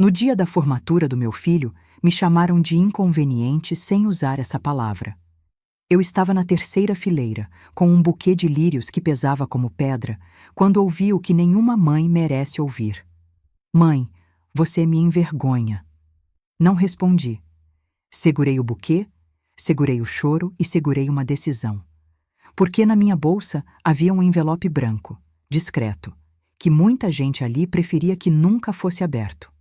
No dia da formatura do meu filho, me chamaram de inconveniente sem usar essa palavra. Eu estava na terceira fileira, com um buquê de lírios que pesava como pedra, quando ouvi o que nenhuma mãe merece ouvir. Mãe, você me envergonha. Não respondi. Segurei o buquê, segurei o choro e segurei uma decisão. Porque na minha bolsa havia um envelope branco, discreto, que muita gente ali preferia que nunca fosse aberto.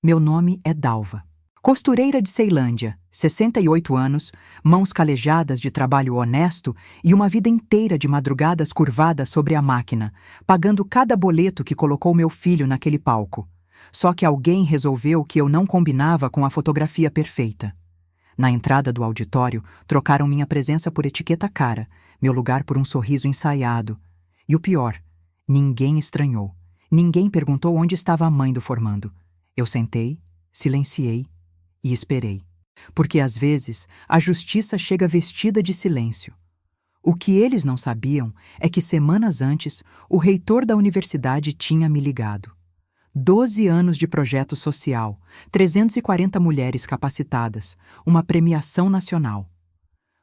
Meu nome é Dalva. Costureira de Ceilândia, 68 anos, mãos calejadas de trabalho honesto e uma vida inteira de madrugadas curvadas sobre a máquina, pagando cada boleto que colocou meu filho naquele palco. Só que alguém resolveu que eu não combinava com a fotografia perfeita. Na entrada do auditório, trocaram minha presença por etiqueta cara, meu lugar por um sorriso ensaiado. E o pior, ninguém estranhou. Ninguém perguntou onde estava a mãe do formando. Eu sentei, silenciei e esperei. Porque às vezes a justiça chega vestida de silêncio. O que eles não sabiam é que semanas antes o reitor da universidade tinha me ligado. 12 anos de projeto social, 340 mulheres capacitadas, uma premiação nacional.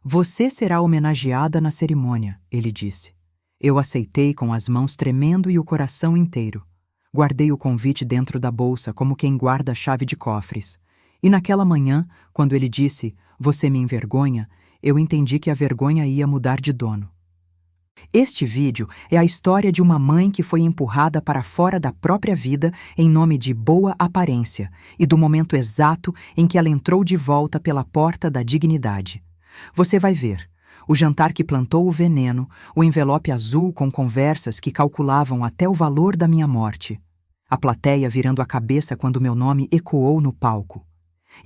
Você será homenageada na cerimônia, ele disse. Eu aceitei com as mãos tremendo e o coração inteiro. Guardei o convite dentro da bolsa como quem guarda a chave de cofres. E naquela manhã, quando ele disse, você me envergonha, eu entendi que a vergonha ia mudar de dono. Este vídeo é a história de uma mãe que foi empurrada para fora da própria vida em nome de boa aparência e do momento exato em que ela entrou de volta pela porta da dignidade. Você vai ver. O jantar que plantou o veneno, o envelope azul com conversas que calculavam até o valor da minha morte. A plateia virando a cabeça quando meu nome ecoou no palco.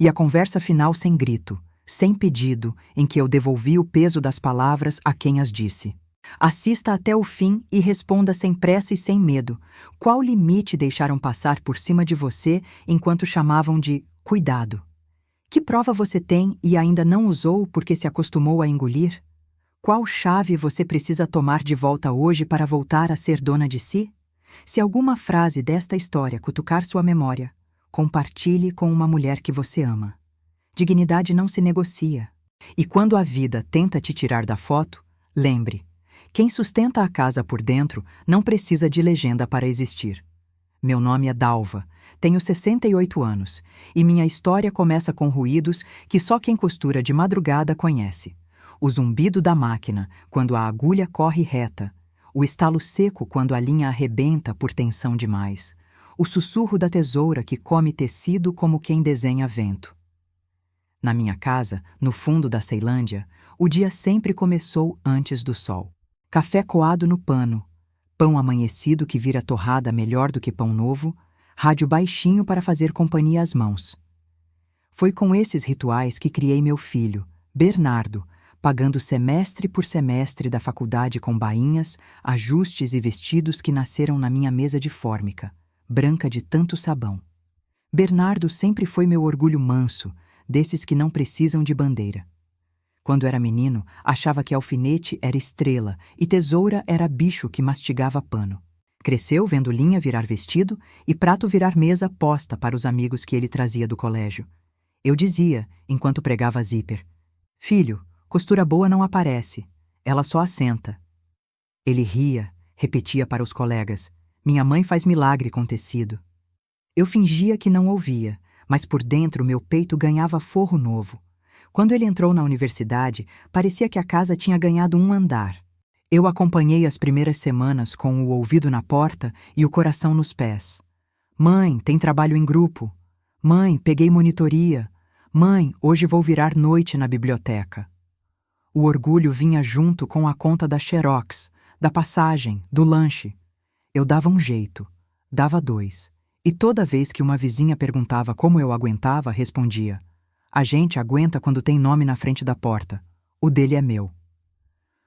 E a conversa final sem grito, sem pedido, em que eu devolvi o peso das palavras a quem as disse. Assista até o fim e responda sem pressa e sem medo. Qual limite deixaram passar por cima de você enquanto chamavam de cuidado? Que prova você tem e ainda não usou porque se acostumou a engolir? Qual chave você precisa tomar de volta hoje para voltar a ser dona de si? Se alguma frase desta história cutucar sua memória, compartilhe com uma mulher que você ama. Dignidade não se negocia. E quando a vida tenta te tirar da foto, lembre, quem sustenta a casa por dentro não precisa de legenda para existir. Meu nome é Dalva, tenho 68 anos, e minha história começa com ruídos que só quem costura de madrugada conhece. O zumbido da máquina, quando a agulha corre reta. O estalo seco quando a linha arrebenta por tensão demais. O sussurro da tesoura que come tecido como quem desenha vento. Na minha casa, no fundo da Ceilândia, o dia sempre começou antes do sol. Café coado no pano, pão amanhecido que vira torrada melhor do que pão novo, rádio baixinho para fazer companhia às mãos. Foi com esses rituais que criei meu filho, Bernardo, pagando semestre por semestre da faculdade com bainhas, ajustes e vestidos que nasceram na minha mesa de fórmica, branca de tanto sabão. Bernardo sempre foi meu orgulho manso, desses que não precisam de bandeira. Quando era menino, achava que alfinete era estrela e tesoura era bicho que mastigava pano. Cresceu vendo linha virar vestido e prato virar mesa posta para os amigos que ele trazia do colégio. Eu dizia, enquanto pregava zíper, filho, costura boa não aparece, ela só assenta. Ele ria, repetia para os colegas, minha mãe faz milagre com tecido. Eu fingia que não ouvia, mas por dentro meu peito ganhava forro novo. Quando ele entrou na universidade, parecia que a casa tinha ganhado um andar. Eu acompanhei as primeiras semanas com o ouvido na porta e o coração nos pés. Mãe, tem trabalho em grupo. Mãe, peguei monitoria. Mãe, hoje vou virar noite na biblioteca. O orgulho vinha junto com a conta da Xerox, da passagem, do lanche. Eu dava um jeito, dava 2. E toda vez que uma vizinha perguntava como eu aguentava, respondia, a gente aguenta quando tem nome na frente da porta. O dele é meu.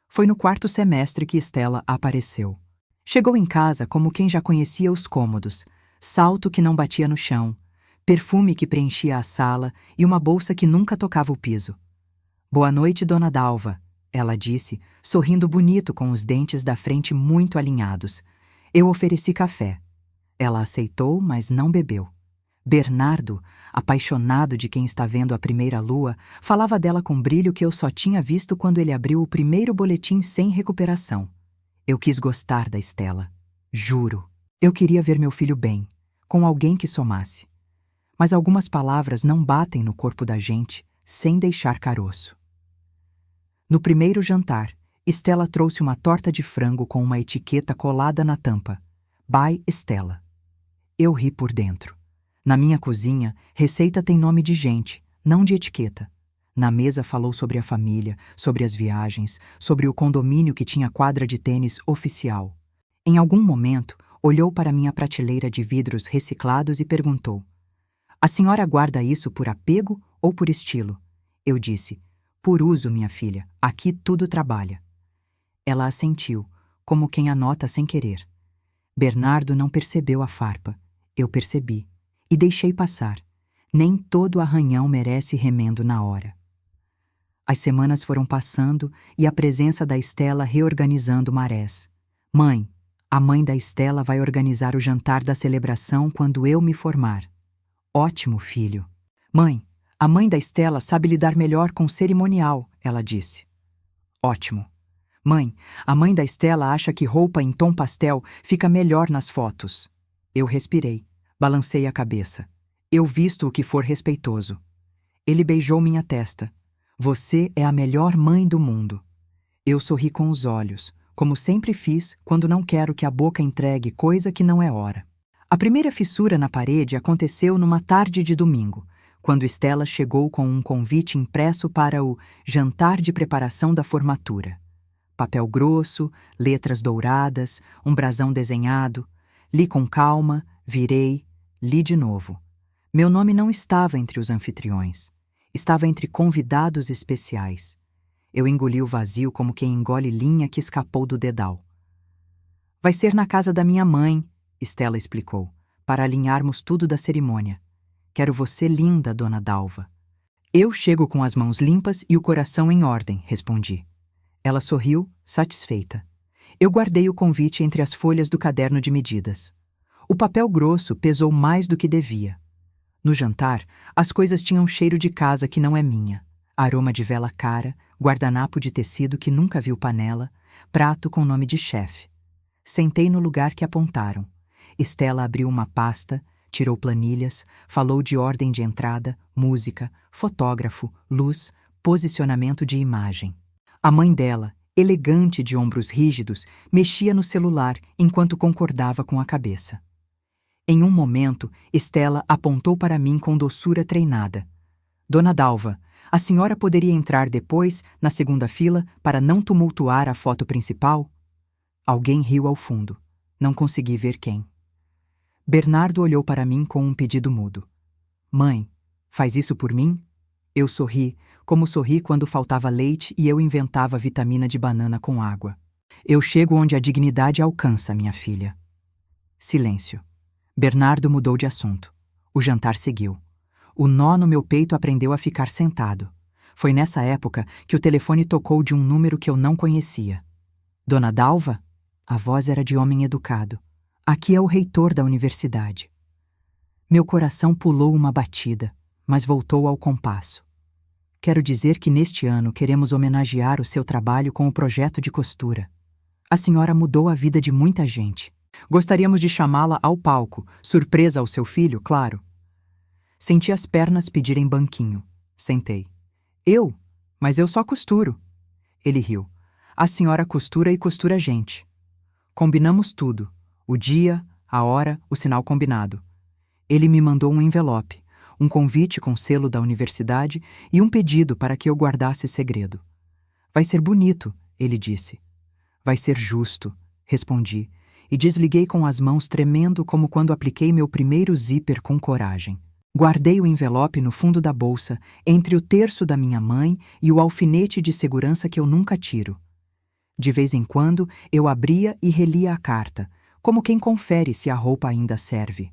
Foi no 4º semestre que Estela apareceu. Chegou em casa como quem já conhecia os cômodos, salto que não batia no chão, perfume que preenchia a sala e uma bolsa que nunca tocava o piso. Boa noite, dona Dalva, ela disse, sorrindo bonito com os dentes da frente muito alinhados. Eu ofereci café. Ela aceitou, mas não bebeu. Bernardo, apaixonado de quem está vendo a primeira lua, falava dela com brilho que eu só tinha visto quando ele abriu o primeiro boletim sem recuperação. Eu quis gostar da Estela. Juro. Eu queria ver meu filho bem, com alguém que somasse. Mas algumas palavras não batem no corpo da gente sem deixar caroço. No primeiro jantar, Estela trouxe uma torta de frango com uma etiqueta colada na tampa. By Estela. Eu ri por dentro. Na minha cozinha, receita tem nome de gente, não de etiqueta. Na mesa falou sobre a família, sobre as viagens, sobre o condomínio que tinha quadra de tênis oficial. Em algum momento, olhou para minha prateleira de vidros reciclados e perguntou: "A senhora guarda isso por apego ou por estilo?" Eu disse: "Por uso, minha filha. Aqui tudo trabalha." Ela assentiu, como quem anota sem querer. Bernardo não percebeu a farpa. Eu percebi. E deixei passar. Nem todo arranhão merece remendo na hora. As semanas foram passando e a presença da Estela reorganizando marés. "Mãe, a mãe da Estela vai organizar o jantar da celebração quando eu me formar." "Ótimo, filho." "Mãe, a mãe da Estela sabe lidar melhor com cerimonial," ela disse. "Ótimo." "Mãe, a mãe da Estela acha que roupa em tom pastel fica melhor nas fotos." Eu respirei, balancei a cabeça. "Eu visto o que for respeitoso." Ele beijou minha testa. "Você é a melhor mãe do mundo." Eu sorri com os olhos, como sempre fiz quando não quero que a boca entregue coisa que não é hora. A primeira fissura na parede aconteceu numa tarde de domingo, quando Estela chegou com um convite impresso para o jantar de preparação da formatura. Papel grosso, letras douradas, um brasão desenhado. Li com calma, virei, li de novo. Meu nome não estava entre os anfitriões. Estava entre convidados especiais. Eu engoli o vazio como quem engole linha que escapou do dedal. "Vai ser na casa da minha mãe," Estela explicou, "para alinharmos tudo da cerimônia. Quero você linda, dona Dalva." "Eu chego com as mãos limpas e o coração em ordem," respondi. Ela sorriu, satisfeita. Eu guardei o convite entre as folhas do caderno de medidas. O papel grosso pesou mais do que devia. No jantar, as coisas tinham cheiro de casa que não é minha. Aroma de vela cara, guardanapo de tecido que nunca viu panela, prato com nome de chefe. Sentei no lugar que apontaram. Estela abriu uma pasta, tirou planilhas, falou de ordem de entrada, música, fotógrafo, luz, posicionamento de imagem. A mãe dela, elegante de ombros rígidos, mexia no celular enquanto concordava com a cabeça. Em um momento, Estela apontou para mim com doçura treinada. "Dona Dalva, a senhora poderia entrar depois, na segunda fila, para não tumultuar a foto principal?" Alguém riu ao fundo. Não consegui ver quem. Bernardo olhou para mim com um pedido mudo. "Mãe, faz isso por mim?" Eu sorri, como sorri quando faltava leite e eu inventava vitamina de banana com água. "Eu chego onde a dignidade alcança, minha filha." Silêncio. Bernardo mudou de assunto. O jantar seguiu. O nó no meu peito aprendeu a ficar sentado. Foi nessa época que o telefone tocou de um número que eu não conhecia. "Dona Dalva?" A voz era de homem educado. "Aqui é o reitor da universidade." Meu coração pulou uma batida, mas voltou ao compasso. "Quero dizer que neste ano queremos homenagear o seu trabalho com o projeto de costura. A senhora mudou a vida de muita gente. Gostaríamos de chamá-la ao palco, surpresa ao seu filho, claro." Senti as pernas pedirem banquinho. Sentei. "Eu? Mas eu só costuro." Ele riu. "A senhora costura e costura a gente." Combinamos tudo. O dia, a hora, o sinal combinado. Ele me mandou um envelope, um convite com selo da universidade e um pedido para que eu guardasse segredo. "Vai ser bonito," ele disse. "Vai ser justo," respondi, e desliguei com as mãos tremendo como quando apliquei meu primeiro zíper com coragem. Guardei o envelope no fundo da bolsa, entre o terço da minha mãe e o alfinete de segurança que eu nunca tiro. De vez em quando, eu abria e relia a carta, como quem confere se a roupa ainda serve.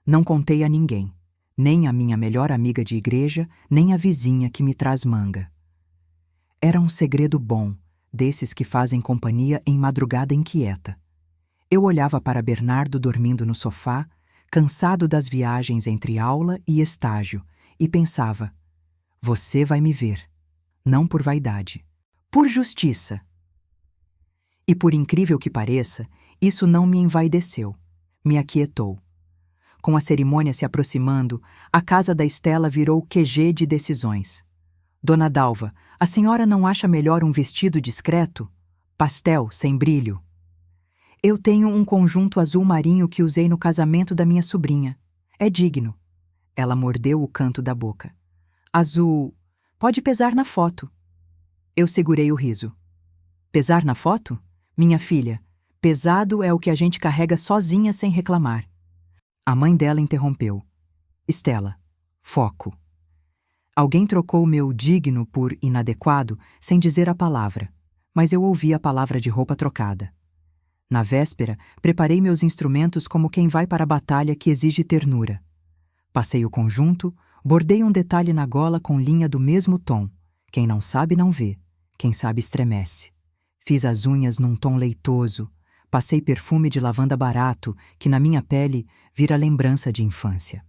Não contei a ninguém, nem a minha melhor amiga de igreja, nem a vizinha que me traz manga. Era um segredo bom, desses que fazem companhia em madrugada inquieta. Eu olhava para Bernardo dormindo no sofá, cansado das viagens entre aula e estágio, e pensava: você vai me ver, não por vaidade, por justiça. E por incrível que pareça, isso não me envaideceu, me aquietou. Com a cerimônia se aproximando, a casa da Estela virou QG de decisões. Dona Dalva, a senhora não acha melhor um vestido discreto? Pastel, sem brilho. Eu tenho um conjunto azul marinho que usei no casamento da minha sobrinha. É digno. Ela mordeu o canto da boca. Azul, pode pesar na foto. Eu segurei o riso. Pesar na foto? Minha filha, pesado é o que a gente carrega sozinha sem reclamar. A mãe dela interrompeu. Estela, foco. Alguém trocou meu digno por inadequado sem dizer a palavra, mas eu ouvi a palavra de roupa trocada. Na véspera, preparei meus instrumentos como quem vai para a batalha que exige ternura. Passei o conjunto, bordei um detalhe na gola com linha do mesmo tom. Quem não sabe não vê, quem sabe estremece. Fiz as unhas num tom leitoso, passei perfume de lavanda barato, que na minha pele vira lembrança de infância.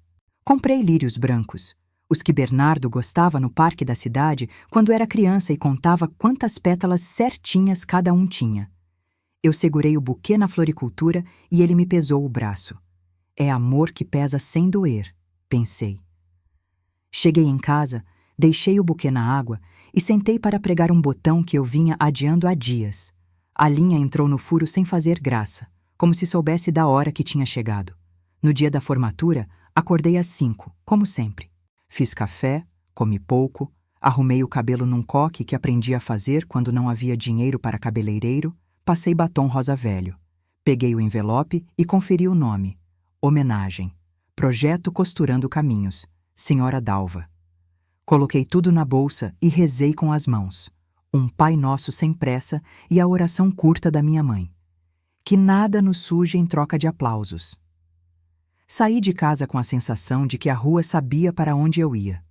Comprei lírios brancos, os que Bernardo gostava no parque da cidade quando era criança e contava quantas pétalas certinhas cada um tinha. Eu segurei o buquê na floricultura e ele me pesou o braço. É amor que pesa sem doer, pensei. Cheguei em casa, deixei o buquê na água e sentei para pregar um botão que eu vinha adiando há dias. A linha entrou no furo sem fazer graça, como se soubesse da hora que tinha chegado. No dia da formatura, acordei às 5, como sempre. Fiz café, comi pouco, arrumei o cabelo num coque que aprendi a fazer quando não havia dinheiro para cabeleireiro, passei batom rosa velho. Peguei o envelope e conferi o nome. Homenagem. Projeto Costurando Caminhos. Senhora Dalva. Coloquei tudo na bolsa e rezei com as mãos. Um Pai Nosso sem pressa e a oração curta da minha mãe. Que nada nos suje em troca de aplausos. Saí de casa com a sensação de que a rua sabia para onde eu ia.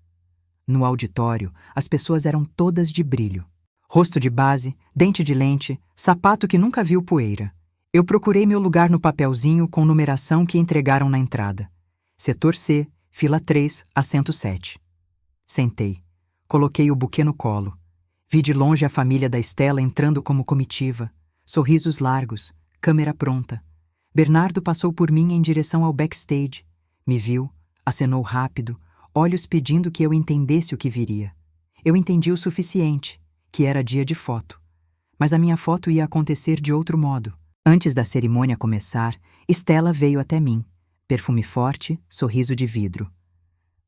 No auditório, as pessoas eram todas de brilho. Rosto de base, dente de lente, sapato que nunca viu poeira. Eu procurei meu lugar no papelzinho com numeração que entregaram na entrada. Setor C, fila 3, assento 7. Sentei. Coloquei o buquê no colo. Vi de longe a família da Estela entrando como comitiva. Sorrisos largos, câmera pronta. Bernardo passou por mim em direção ao backstage. Me viu, acenou rápido, olhos pedindo que eu entendesse o que viria. Eu entendi o suficiente, que era dia de foto. Mas a minha foto ia acontecer de outro modo. Antes da cerimônia começar, Estela veio até mim. Perfume forte, sorriso de vidro.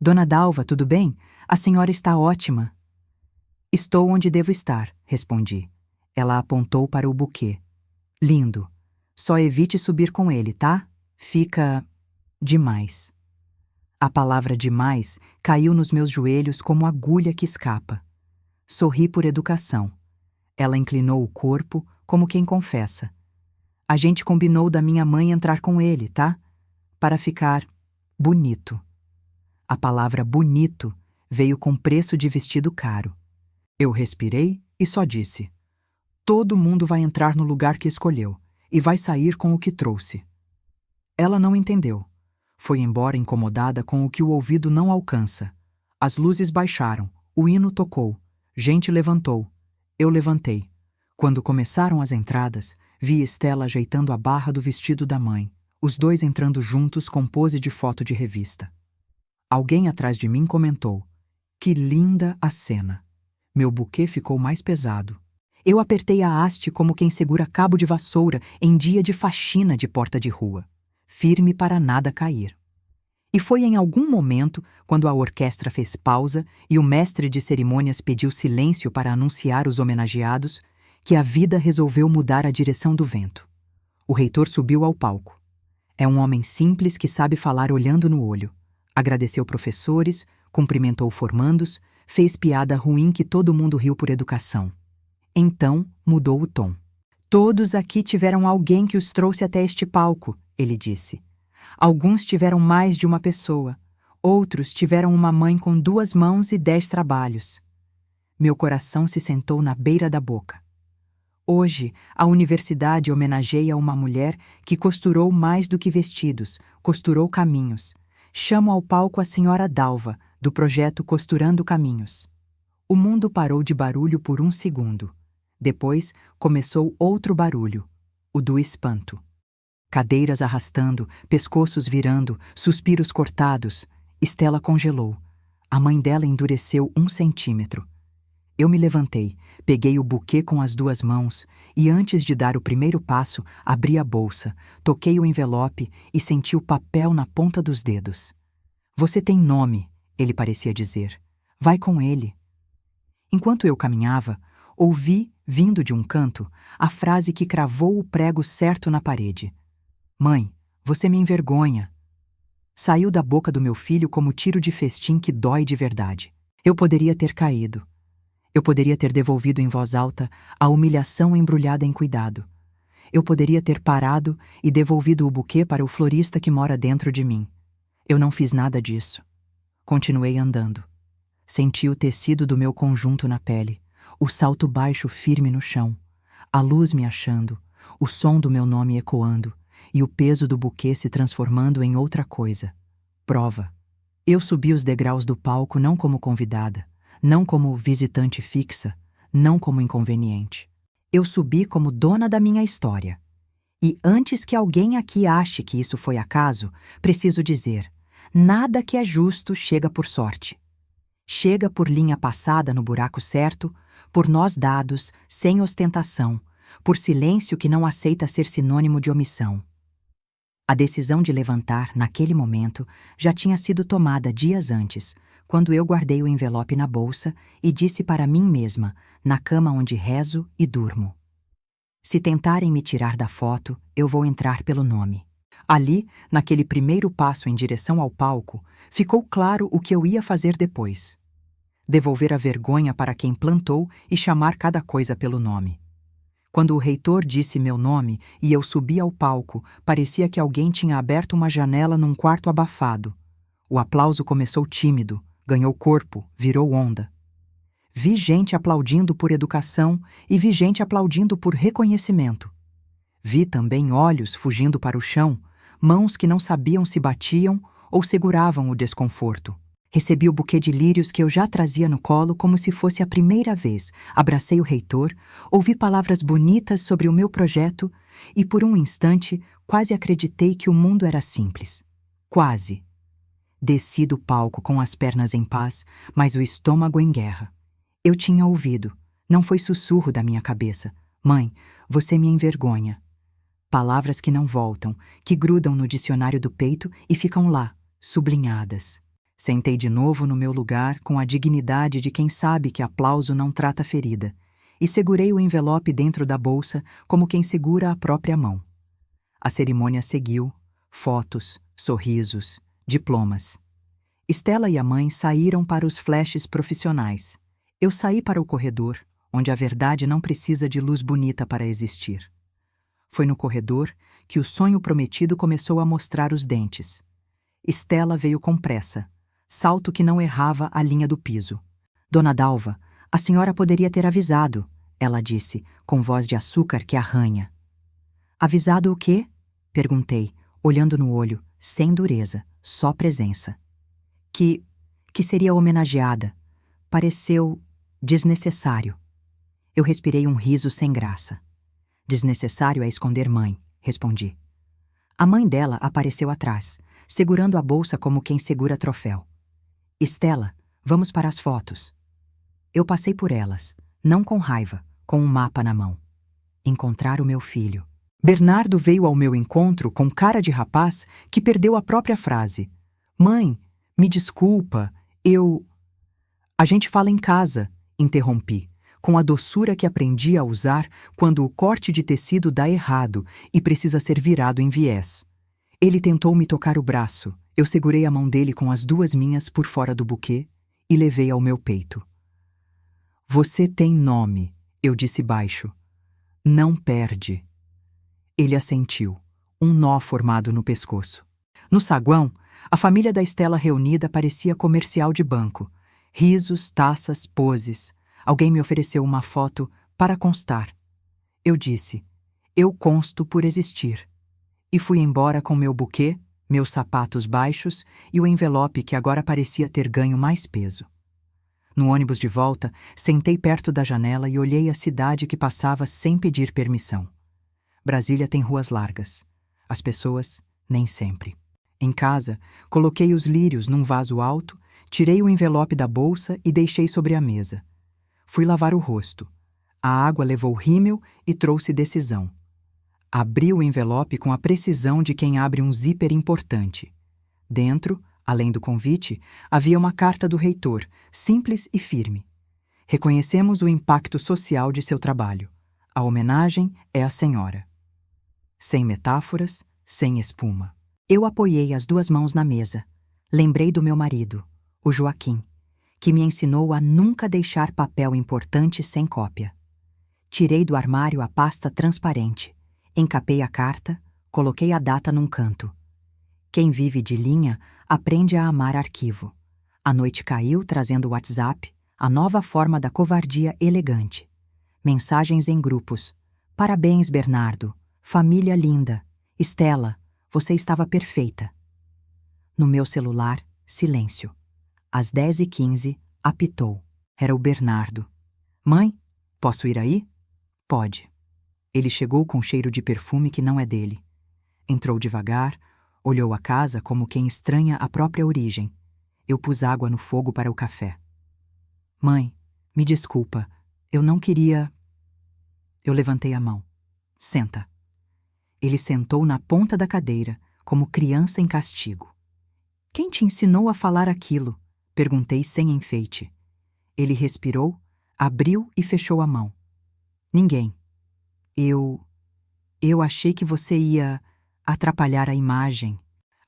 Dona Dalva, tudo bem? A senhora está ótima. Estou onde devo estar, respondi. Ela apontou para o buquê. Lindo. Só evite subir com ele, tá? Fica demais. A palavra demais caiu nos meus joelhos como agulha que escapa. Sorri por educação. Ela inclinou o corpo como quem confessa. A gente combinou da minha mãe entrar com ele, tá? Para ficar bonito. A palavra bonito veio com preço de vestido caro. Eu respirei e só disse: todo mundo vai entrar no lugar que escolheu e vai sair com o que trouxe. Ela não entendeu. Foi embora incomodada com o que o ouvido não alcança. As luzes baixaram, o hino tocou, gente levantou. Eu levantei. Quando começaram as entradas, vi Estela ajeitando a barra do vestido da mãe, os dois entrando juntos com pose de foto de revista. Alguém atrás de mim comentou: que linda a cena. Meu buquê ficou mais pesado. Eu apertei a haste como quem segura cabo de vassoura em dia de faxina de porta de rua, firme para nada cair. E foi em algum momento, quando a orquestra fez pausa e o mestre de cerimônias pediu silêncio para anunciar os homenageados, que a vida resolveu mudar a direção do vento. O reitor subiu ao palco. É um homem simples que sabe falar olhando no olho. Agradeceu professores, cumprimentou formandos, fez piada ruim que todo mundo riu por educação. Então, mudou o tom. Todos aqui tiveram alguém que os trouxe até este palco, ele disse. Alguns tiveram mais de uma pessoa. Outros tiveram uma mãe com 2 mãos e 10 trabalhos. Meu coração se sentou na beira da boca. Hoje, a universidade homenageia uma mulher que costurou mais do que vestidos, costurou caminhos. Chamo ao palco a senhora Dalva, do projeto Costurando Caminhos. O mundo parou de barulho por um segundo. Depois, começou outro barulho, o do espanto. Cadeiras arrastando, pescoços virando, suspiros cortados. Estela congelou. A mãe dela endureceu 1 centímetro. Eu me levantei, peguei o buquê com as 2 mãos e, antes de dar o primeiro passo, abri a bolsa, toquei o envelope e senti o papel na ponta dos dedos. Você tem nome, ele parecia dizer. Vai com ele. Enquanto eu caminhava, ouvi, vindo de um canto, a frase que cravou o prego certo na parede. Mãe, você me envergonha. Saiu da boca do meu filho como tiro de festim que dói de verdade. Eu poderia ter caído. Eu poderia ter devolvido em voz alta a humilhação embrulhada em cuidado. Eu poderia ter parado e devolvido o buquê para o florista que mora dentro de mim. Eu não fiz nada disso. Continuei andando. Senti o tecido do meu conjunto na pele, o salto baixo firme no chão, a luz me achando, o som do meu nome ecoando e o peso do buquê se transformando em outra coisa. Prova. Eu subi os degraus do palco não como convidada, não como visitante fixa, não como inconveniente. Eu subi como dona da minha história. E antes que alguém aqui ache que isso foi acaso, preciso dizer, nada que é justo chega por sorte. Chega por linha passada no buraco certo, por nós dados, sem ostentação, por silêncio que não aceita ser sinônimo de omissão. A decisão de levantar, naquele momento, já tinha sido tomada dias antes, quando eu guardei o envelope na bolsa e disse para mim mesma, na cama onde rezo e durmo. Se tentarem me tirar da foto, eu vou entrar pelo nome. Ali, naquele primeiro passo em direção ao palco, ficou claro o que eu ia fazer depois. Devolver a vergonha para quem plantou e chamar cada coisa pelo nome. Quando o reitor disse meu nome e eu subi ao palco, parecia que alguém tinha aberto uma janela num quarto abafado. O aplauso começou tímido, ganhou corpo, virou onda. Vi gente aplaudindo por educação e vi gente aplaudindo por reconhecimento. Vi também olhos fugindo para o chão, mãos que não sabiam se batiam ou seguravam o desconforto. Recebi o buquê de lírios que eu já trazia no colo como se fosse a primeira vez. Abracei o reitor, ouvi palavras bonitas sobre o meu projeto e, por um instante, quase acreditei que o mundo era simples. Quase. Desci do palco com as pernas em paz, mas o estômago em guerra. Eu tinha ouvido. Não foi sussurro da minha cabeça. Mãe, você me envergonha. Palavras que não voltam, que grudam no dicionário do peito e ficam lá, sublinhadas. Sentei de novo no meu lugar com a dignidade de quem sabe que aplauso não trata ferida, e segurei o envelope dentro da bolsa como quem segura a própria mão. A cerimônia seguiu, fotos, sorrisos, diplomas. Estela e a mãe saíram para os flashes profissionais. Eu saí para o corredor, onde a verdade não precisa de luz bonita para existir. Foi no corredor que o sonho prometido começou a mostrar os dentes. Estela veio com pressa, salto que não errava a linha do piso. Dona Dalva, a senhora poderia ter avisado, ela disse, com voz de açúcar que arranha. Avisado o quê? Perguntei, olhando no olho, sem dureza, só presença. Que seria homenageada. Pareceu desnecessário. Eu respirei um riso sem graça. Desnecessário é esconder mãe, respondi. A mãe dela apareceu atrás, segurando a bolsa como quem segura troféu. Estela, vamos para as fotos. Eu passei por elas, não com raiva, com um mapa na mão. Encontrar o meu filho. Bernardo veio ao meu encontro com cara de rapaz que perdeu a própria frase. Mãe, me desculpa, A gente fala em casa, interrompi, com a doçura que aprendi a usar quando o corte de tecido dá errado e precisa ser virado em viés. Ele tentou me tocar o braço, eu segurei a mão dele com as 2 minhas por fora do buquê e levei ao meu peito. Você tem nome, eu disse baixo. Não perde. Ele assentiu, um nó formado no pescoço. No saguão, a família da Estela reunida parecia comercial de banco. Risos, taças, poses. Alguém me ofereceu uma foto para constar. Eu disse: eu consto por existir. E fui embora com meu buquê, meus sapatos baixos e o envelope que agora parecia ter ganho mais peso. No ônibus de volta, sentei perto da janela e olhei a cidade que passava sem pedir permissão. Brasília tem ruas largas. As pessoas, nem sempre. Em casa, coloquei os lírios num vaso alto, tirei o envelope da bolsa e deixei sobre a mesa. Fui lavar o rosto. A água levou rímel e trouxe decisão. Abri o envelope com a precisão de quem abre um zíper importante. Dentro, além do convite, havia uma carta do reitor, simples e firme. Reconhecemos o impacto social de seu trabalho. A homenagem é à senhora. Sem metáforas, sem espuma. Eu apoiei as duas mãos na mesa. Lembrei do meu marido, o Joaquim, que me ensinou a nunca deixar papel importante sem cópia. Tirei do armário a pasta transparente. Encapei a carta, coloquei a data num canto. Quem vive de linha aprende a amar arquivo. A noite caiu trazendo o WhatsApp, a nova forma da covardia elegante. Mensagens em grupos. Parabéns, Bernardo. Família linda. Estela, você estava perfeita. No meu celular, silêncio. Às 10h15, apitou. Era o Bernardo. Mãe, posso ir aí? Pode. Ele chegou com cheiro de perfume que não é dele. Entrou devagar, olhou a casa como quem estranha a própria origem. Eu pus água no fogo para o café. Mãe, me desculpa, eu não queria... Eu levantei a mão. Senta. Ele sentou na ponta da cadeira, como criança em castigo. Quem te ensinou a falar aquilo? Perguntei sem enfeite. Ele respirou, abriu e fechou a mão. Ninguém. Eu achei que você ia atrapalhar a imagem.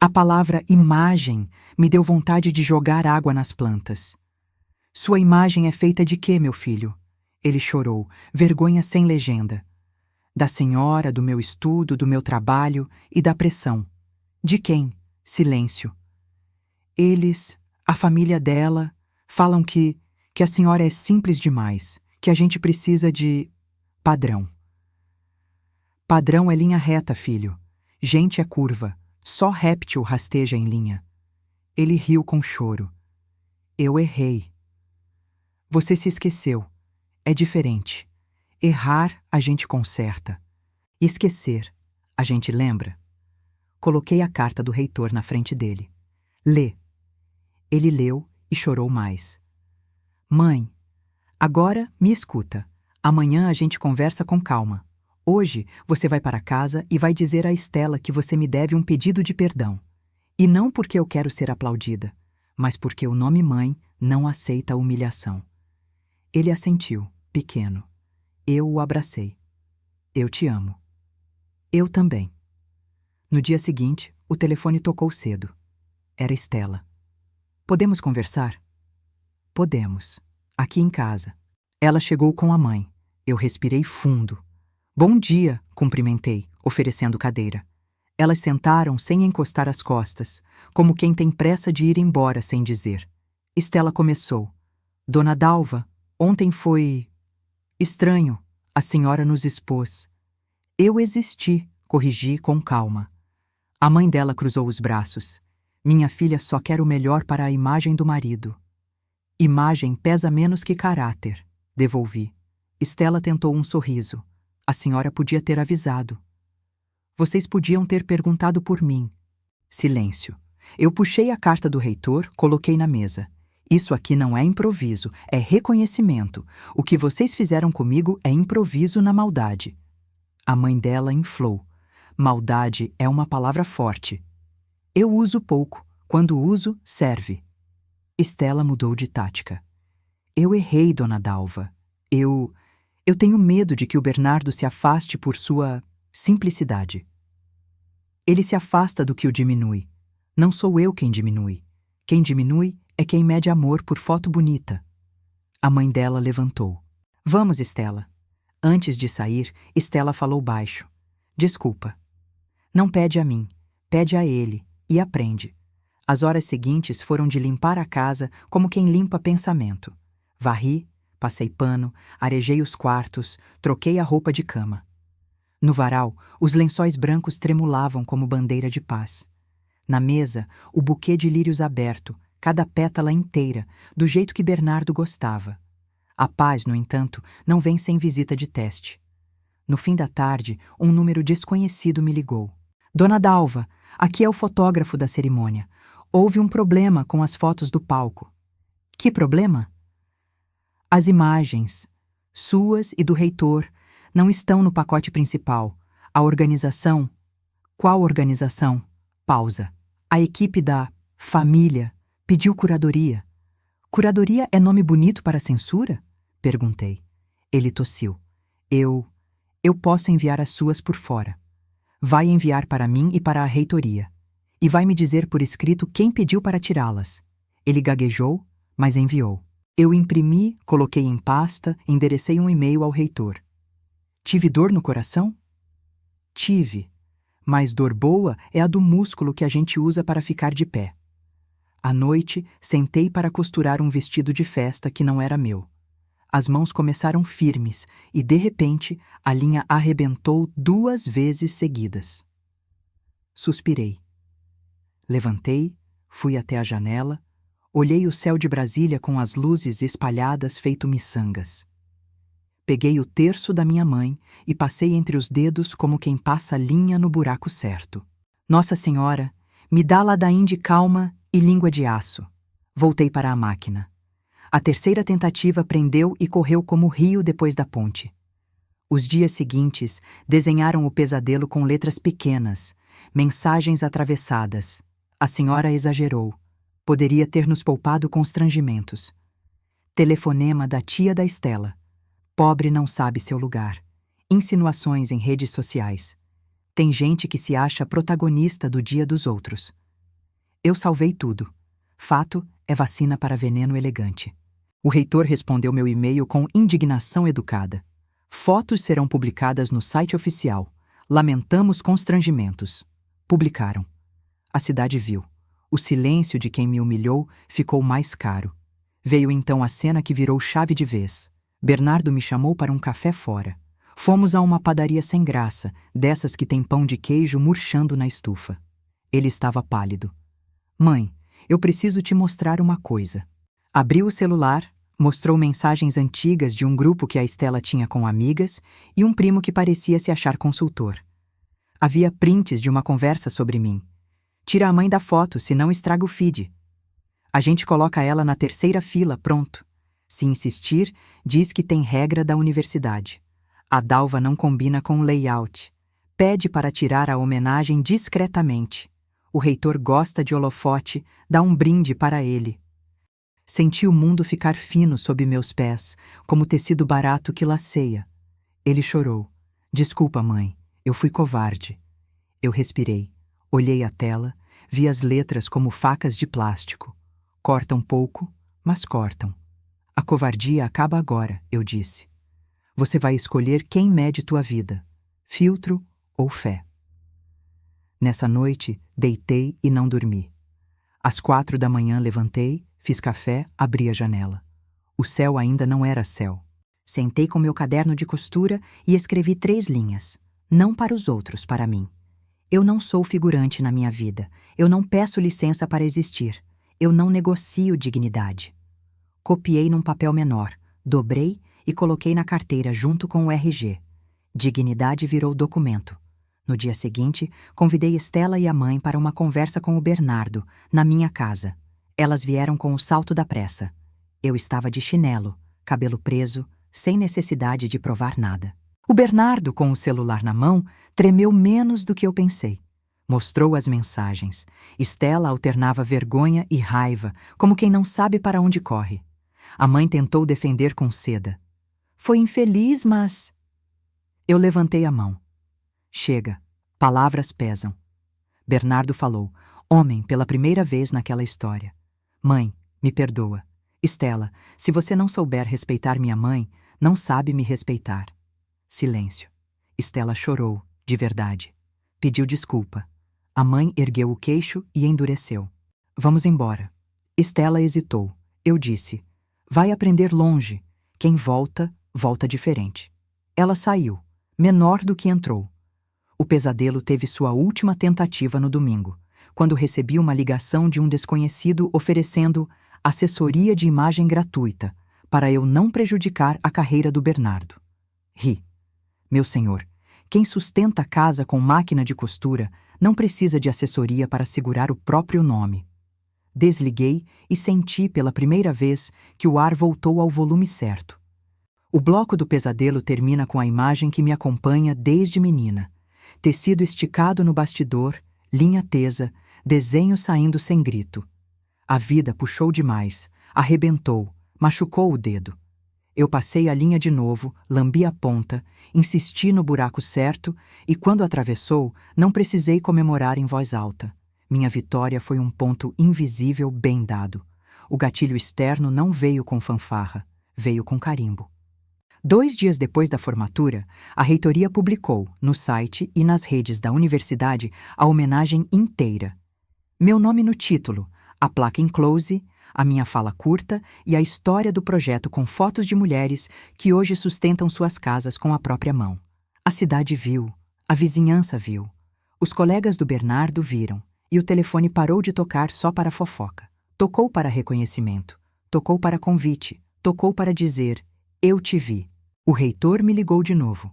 A palavra imagem me deu vontade de jogar água nas plantas. Sua imagem é feita de quê, meu filho? Ele chorou, vergonha sem legenda. Da senhora, do meu estudo, do meu trabalho e da pressão. De quem? Silêncio. Eles, a família dela, falam que a senhora é simples demais, que a gente precisa de padrão. Padrão é linha reta, filho. Gente é curva. Só réptil rasteja em linha. Ele riu com choro. Eu errei. Você se esqueceu. É diferente. Errar, a gente conserta. Esquecer, a gente lembra. Coloquei a carta do reitor na frente dele. Lê. Ele leu e chorou mais. Mãe, agora me escuta. Amanhã a gente conversa com calma. Hoje você vai para casa e vai dizer a Estela que você me deve um pedido de perdão. E não porque eu quero ser aplaudida, mas porque o nome mãe não aceita a humilhação. Ele assentiu, pequeno. Eu o abracei. Eu te amo. Eu também. No dia seguinte, o telefone tocou cedo. Era Estela. Podemos conversar? Podemos. Aqui em casa. Ela chegou com a mãe. Eu respirei fundo. Bom dia, cumprimentei, oferecendo cadeira. Elas sentaram sem encostar as costas, como quem tem pressa de ir embora sem dizer. Estela começou. Dona Dalva, ontem foi... estranho. A senhora nos expôs. Eu existi, corrigi com calma. A mãe dela cruzou os braços. Minha filha só quer o melhor para a imagem do marido. Imagem pesa menos que caráter, devolvi. Estela tentou um sorriso. A senhora podia ter avisado. Vocês podiam ter perguntado por mim. Silêncio. Eu puxei a carta do reitor, coloquei na mesa. Isso aqui não é improviso, é reconhecimento. O que vocês fizeram comigo é improviso na maldade. A mãe dela inflou. Maldade é uma palavra forte. Eu uso pouco. Quando uso, serve. Estela mudou de tática. Eu errei, dona Dalva. Eu tenho medo de que o Bernardo se afaste por sua simplicidade. Ele se afasta do que o diminui. Não sou eu quem diminui. Quem diminui é quem mede amor por foto bonita. A mãe dela levantou. Vamos, Estela. Antes de sair, Estela falou baixo. Desculpa. Não pede a mim, pede a ele e aprende. As horas seguintes foram de limpar a casa como quem limpa pensamento. Varri, passei pano, arejei os quartos, troquei a roupa de cama. No varal, os lençóis brancos tremulavam como bandeira de paz. Na mesa, o buquê de lírios aberto, cada pétala inteira, do jeito que Bernardo gostava. A paz, no entanto, não vem sem visita de teste. No fim da tarde, um número desconhecido me ligou. Dona Dalva, aqui é o fotógrafo da cerimônia. Houve um problema com as fotos do palco. Que problema? As imagens, suas e do reitor, não estão no pacote principal. A organização... Qual organização? Pausa. A equipe da família pediu curadoria. Curadoria é nome bonito para censura? Perguntei. Ele tossiu. Eu posso enviar as suas por fora. Vai enviar para mim e para a reitoria. E vai me dizer por escrito quem pediu para tirá-las. Ele gaguejou, mas enviou. Eu imprimi, coloquei em pasta, enderecei um e-mail ao reitor. Tive dor no coração? Tive. Mas dor boa é a do músculo que a gente usa para ficar de pé. À noite, sentei para costurar um vestido de festa que não era meu. As mãos começaram firmes e, de repente, a linha arrebentou 2 vezes seguidas. Suspirei. Levantei, fui até a janela, olhei o céu de Brasília com as luzes espalhadas feito miçangas. Peguei o terço da minha mãe e passei entre os dedos como quem passa linha no buraco certo. Nossa Senhora, me dá ladaim de calma e língua de aço. Voltei para a máquina. A terceira tentativa prendeu e correu como rio depois da ponte. Os dias seguintes desenharam o pesadelo com letras pequenas, mensagens atravessadas. A senhora exagerou. Poderia ter nos poupado constrangimentos. Telefonema da tia da Estela. Pobre não sabe seu lugar. Insinuações em redes sociais. Tem gente que se acha protagonista do dia dos outros. Eu salvei tudo. Fato é vacina para veneno elegante. O reitor respondeu meu e-mail com indignação educada. Fotos serão publicadas no site oficial. Lamentamos constrangimentos. Publicaram. A cidade viu. O silêncio de quem me humilhou ficou mais caro. Veio então a cena que virou chave de vez. Bernardo me chamou para um café fora. Fomos a uma padaria sem graça, dessas que tem pão de queijo murchando na estufa. Ele estava pálido. Mãe, eu preciso te mostrar uma coisa. Abriu o celular, mostrou mensagens antigas de um grupo que a Estela tinha com amigas e um primo que parecia se achar consultor. Havia prints de uma conversa sobre mim. Tira a mãe da foto, senão estraga o feed. A gente coloca ela na terceira fila, pronto. Se insistir, diz que tem regra da universidade. A Dalva não combina com o layout. Pede para tirar a homenagem discretamente. O reitor gosta de holofote, dá um brinde para ele. Senti o mundo ficar fino sob meus pés, como tecido barato que laceia. Ele chorou. Desculpa, mãe, eu fui covarde. Eu respirei, olhei a tela, vi as letras como facas de plástico. Cortam pouco, mas cortam. A covardia acaba agora, eu disse. Você vai escolher quem mede tua vida, filtro ou fé. Nessa noite, deitei e não dormi. Às 4 da manhã levantei, fiz café, abri a janela. O céu ainda não era céu. Sentei com meu caderno de costura e escrevi 3 linhas. Não para os outros, para mim. Eu não sou figurante na minha vida. Eu não peço licença para existir. Eu não negocio dignidade. Copiei num papel menor, dobrei e coloquei na carteira junto com o RG. Dignidade virou documento. No dia seguinte, convidei Estela e a mãe para uma conversa com o Bernardo, na minha casa. Elas vieram com o salto da pressa. Eu estava de chinelo, cabelo preso, sem necessidade de provar nada. O Bernardo, com o celular na mão, tremeu menos do que eu pensei. Mostrou as mensagens. Estela alternava vergonha e raiva, como quem não sabe para onde corre. A mãe tentou defender com seda. Foi infeliz, mas... Eu levantei a mão. Chega, palavras pesam. Bernardo falou, homem pela primeira vez naquela história. Mãe, me perdoa. Estela, se você não souber respeitar minha mãe, não sabe me respeitar. Silêncio. Estela chorou, de verdade. Pediu desculpa. A mãe ergueu o queixo e endureceu. Vamos embora. Estela hesitou. Eu disse, vai aprender longe. Quem volta, volta diferente. Ela saiu, menor do que entrou. O pesadelo teve sua última tentativa no domingo, quando recebi uma ligação de um desconhecido oferecendo assessoria de imagem gratuita para eu não prejudicar a carreira do Bernardo. Ri. Meu senhor, quem sustenta a casa com máquina de costura não precisa de assessoria para segurar o próprio nome. Desliguei e senti pela primeira vez que o ar voltou ao volume certo. O bloco do pesadelo termina com a imagem que me acompanha desde menina. Tecido esticado no bastidor, linha tesa, desenho saindo sem grito. A vida puxou demais, arrebentou, machucou o dedo. Eu passei a linha de novo, lambi a ponta, insisti no buraco certo e, quando atravessou, não precisei comemorar em voz alta. Minha vitória foi um ponto invisível bem dado. O gatilho externo não veio com fanfarra, veio com carimbo. 2 dias depois da formatura, a reitoria publicou, no site e nas redes da universidade, a homenagem inteira. Meu nome no título, a placa em close, a minha fala curta e a história do projeto com fotos de mulheres que hoje sustentam suas casas com a própria mão. A cidade viu, a vizinhança viu, os colegas do Bernardo viram, e o telefone parou de tocar só para fofoca. Tocou para reconhecimento, tocou para convite, tocou para dizer, eu te vi. O reitor me ligou de novo.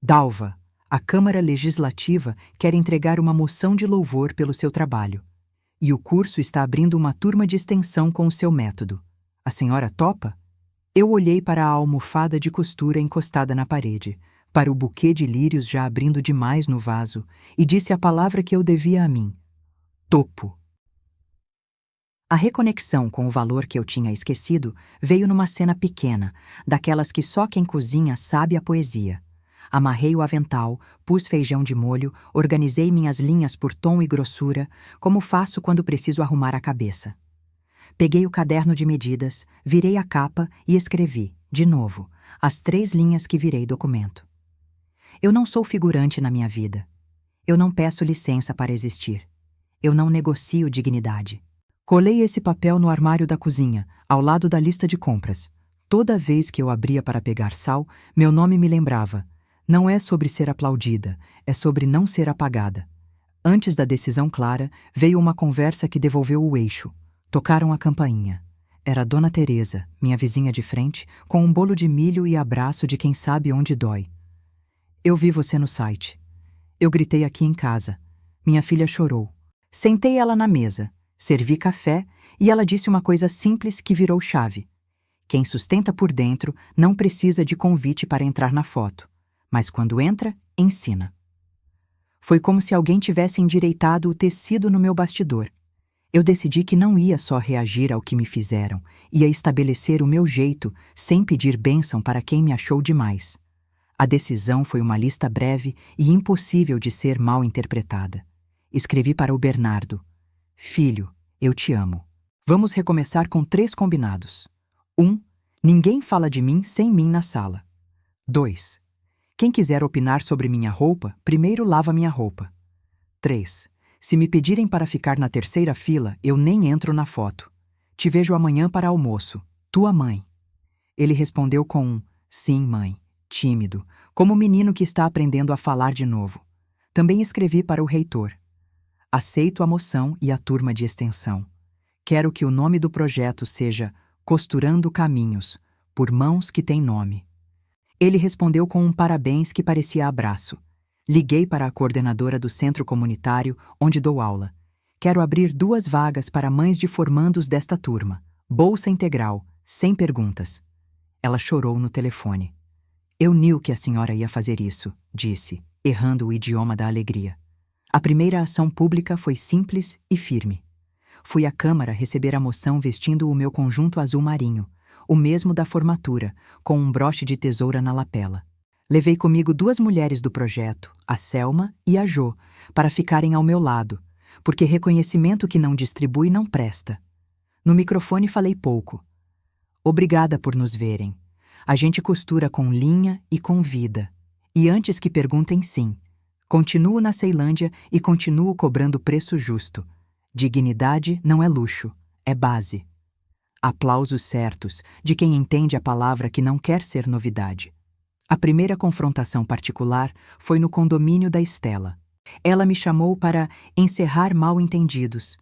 Dalva, a Câmara Legislativa quer entregar uma moção de louvor pelo seu trabalho. E o curso está abrindo uma turma de extensão com o seu método. A senhora topa? Eu olhei para a almofada de costura encostada na parede, para o buquê de lírios já abrindo demais no vaso, e disse a palavra que eu devia a mim. Topo. A reconexão com o valor que eu tinha esquecido veio numa cena pequena, daquelas que só quem cozinha sabe a poesia. Amarrei o avental, pus feijão de molho, organizei minhas linhas por tom e grossura, como faço quando preciso arrumar a cabeça. Peguei o caderno de medidas, virei a capa e escrevi, de novo, as 3 linhas que virei documento. Eu não sou figurante na minha vida. Eu não peço licença para existir. Eu não negocio dignidade. Colei esse papel no armário da cozinha, ao lado da lista de compras. Toda vez que eu abria para pegar sal, meu nome me lembrava. Não é sobre ser aplaudida, é sobre não ser apagada. Antes da decisão clara, veio uma conversa que devolveu o eixo. Tocaram a campainha. Era Dona Teresa, minha vizinha de frente, com um bolo de milho e abraço de quem sabe onde dói. Eu vi você no site. Eu gritei aqui em casa. Minha filha chorou. Sentei ela na mesa. Servi café e ela disse uma coisa simples que virou chave. Quem sustenta por dentro não precisa de convite para entrar na foto, mas quando entra, ensina. Foi como se alguém tivesse endireitado o tecido no meu bastidor. Eu decidi que não ia só reagir ao que me fizeram, ia estabelecer o meu jeito sem pedir bênção para quem me achou demais. A decisão foi uma lista breve e impossível de ser mal interpretada. Escrevi para o Bernardo. Filho, eu te amo. Vamos recomeçar com 3 combinados. 1. Ninguém fala de mim sem mim na sala. 2. Quem quiser opinar sobre minha roupa, primeiro lava minha roupa. 3. Se me pedirem para ficar na 3ª fila, eu nem entro na foto. Te vejo amanhã para almoço. Tua mãe. Ele respondeu com um sim, mãe, tímido, como o menino que está aprendendo a falar de novo. Também escrevi para o reitor. Aceito a moção e a turma de extensão. Quero que o nome do projeto seja Costurando Caminhos, por mãos que têm nome. Ele respondeu com um parabéns que parecia abraço. Liguei para a coordenadora do centro comunitário, onde dou aula. Quero abrir 2 vagas para mães de formandos desta turma. Bolsa integral, sem perguntas. Ela chorou no telefone. Eu knew que a senhora ia fazer isso, disse, errando o idioma da alegria. A primeira ação pública foi simples e firme. Fui à Câmara receber a moção vestindo o meu conjunto azul marinho, o mesmo da formatura, com um broche de tesoura na lapela. Levei comigo 2 mulheres do projeto, a Selma e a Jo, para ficarem ao meu lado, porque reconhecimento que não distribui não presta. No microfone falei pouco. Obrigada por nos verem. A gente costura com linha e com vida. E antes que perguntem, sim. Continuo na Ceilândia e continuo cobrando preço justo. Dignidade não é luxo, é base. Aplausos certos de quem entende a palavra que não quer ser novidade. A primeira confrontação particular foi no condomínio da Estela. Ela me chamou para encerrar mal-entendidos.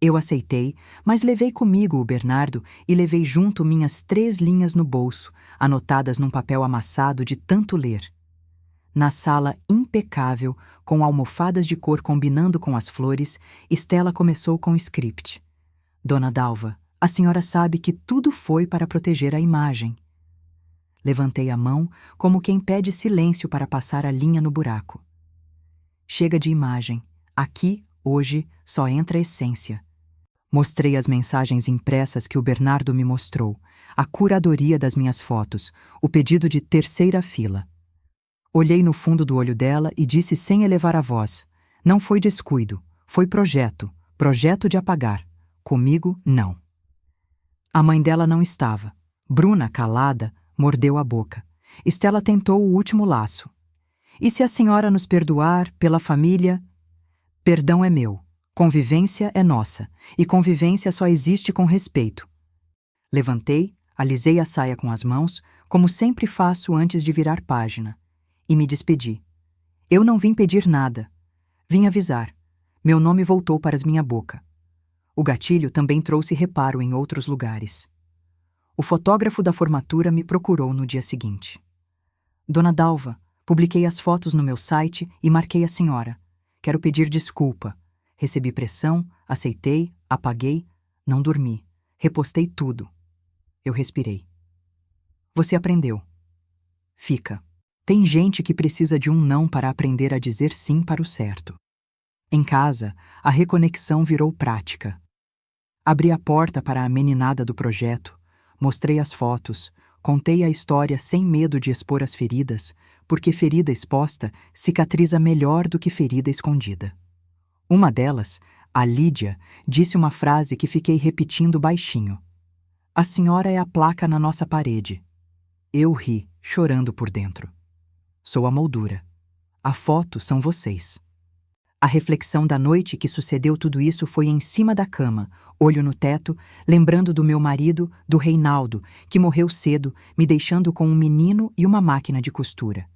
Eu aceitei, mas levei comigo o Bernardo e levei junto minhas 3 linhas no bolso, anotadas num papel amassado de tanto ler. Na sala impecável, com almofadas de cor combinando com as flores, Estela começou com o script. Dona Dalva, a senhora sabe que tudo foi para proteger a imagem. Levantei a mão como quem pede silêncio para passar a linha no buraco. Chega de imagem. Aqui, hoje, só entra a essência. Mostrei as mensagens impressas que o Bernardo me mostrou, a curadoria das minhas fotos, o pedido de terceira fila. Olhei no fundo do olho dela e disse sem elevar a voz: não foi descuido, foi projeto de apagar. Comigo, não. A mãe dela não estava. Bruna, calada, mordeu a boca. Estela tentou o último laço. E se a senhora nos perdoar pela família? Perdão é meu. Convivência é nossa. E convivência só existe com respeito. Levantei, alisei a saia com as mãos, como sempre faço antes de virar página. E me despedi. Eu não vim pedir nada. Vim avisar. Meu nome voltou para minha boca. O gatilho também trouxe reparo em outros lugares. O fotógrafo da formatura me procurou no dia seguinte. Dona Dalva, publiquei as fotos no meu site e marquei a senhora. Quero pedir desculpa. Recebi pressão, aceitei, apaguei, não dormi. Repostei tudo. Eu respirei. Você aprendeu. Fica. Tem gente que precisa de um não para aprender a dizer sim para o certo. Em casa, a reconexão virou prática. Abri a porta para a meninada do projeto, mostrei as fotos, contei a história sem medo de expor as feridas, porque ferida exposta cicatriza melhor do que ferida escondida. Uma delas, a Lídia, disse uma frase que fiquei repetindo baixinho. A senhora é a placa na nossa parede. Eu ri, chorando por dentro. Sou a moldura. A foto são vocês. A reflexão da noite que sucedeu tudo isso foi em cima da cama, olho no teto, lembrando do meu marido, do Reinaldo, que morreu cedo, me deixando com um menino e uma máquina de costura.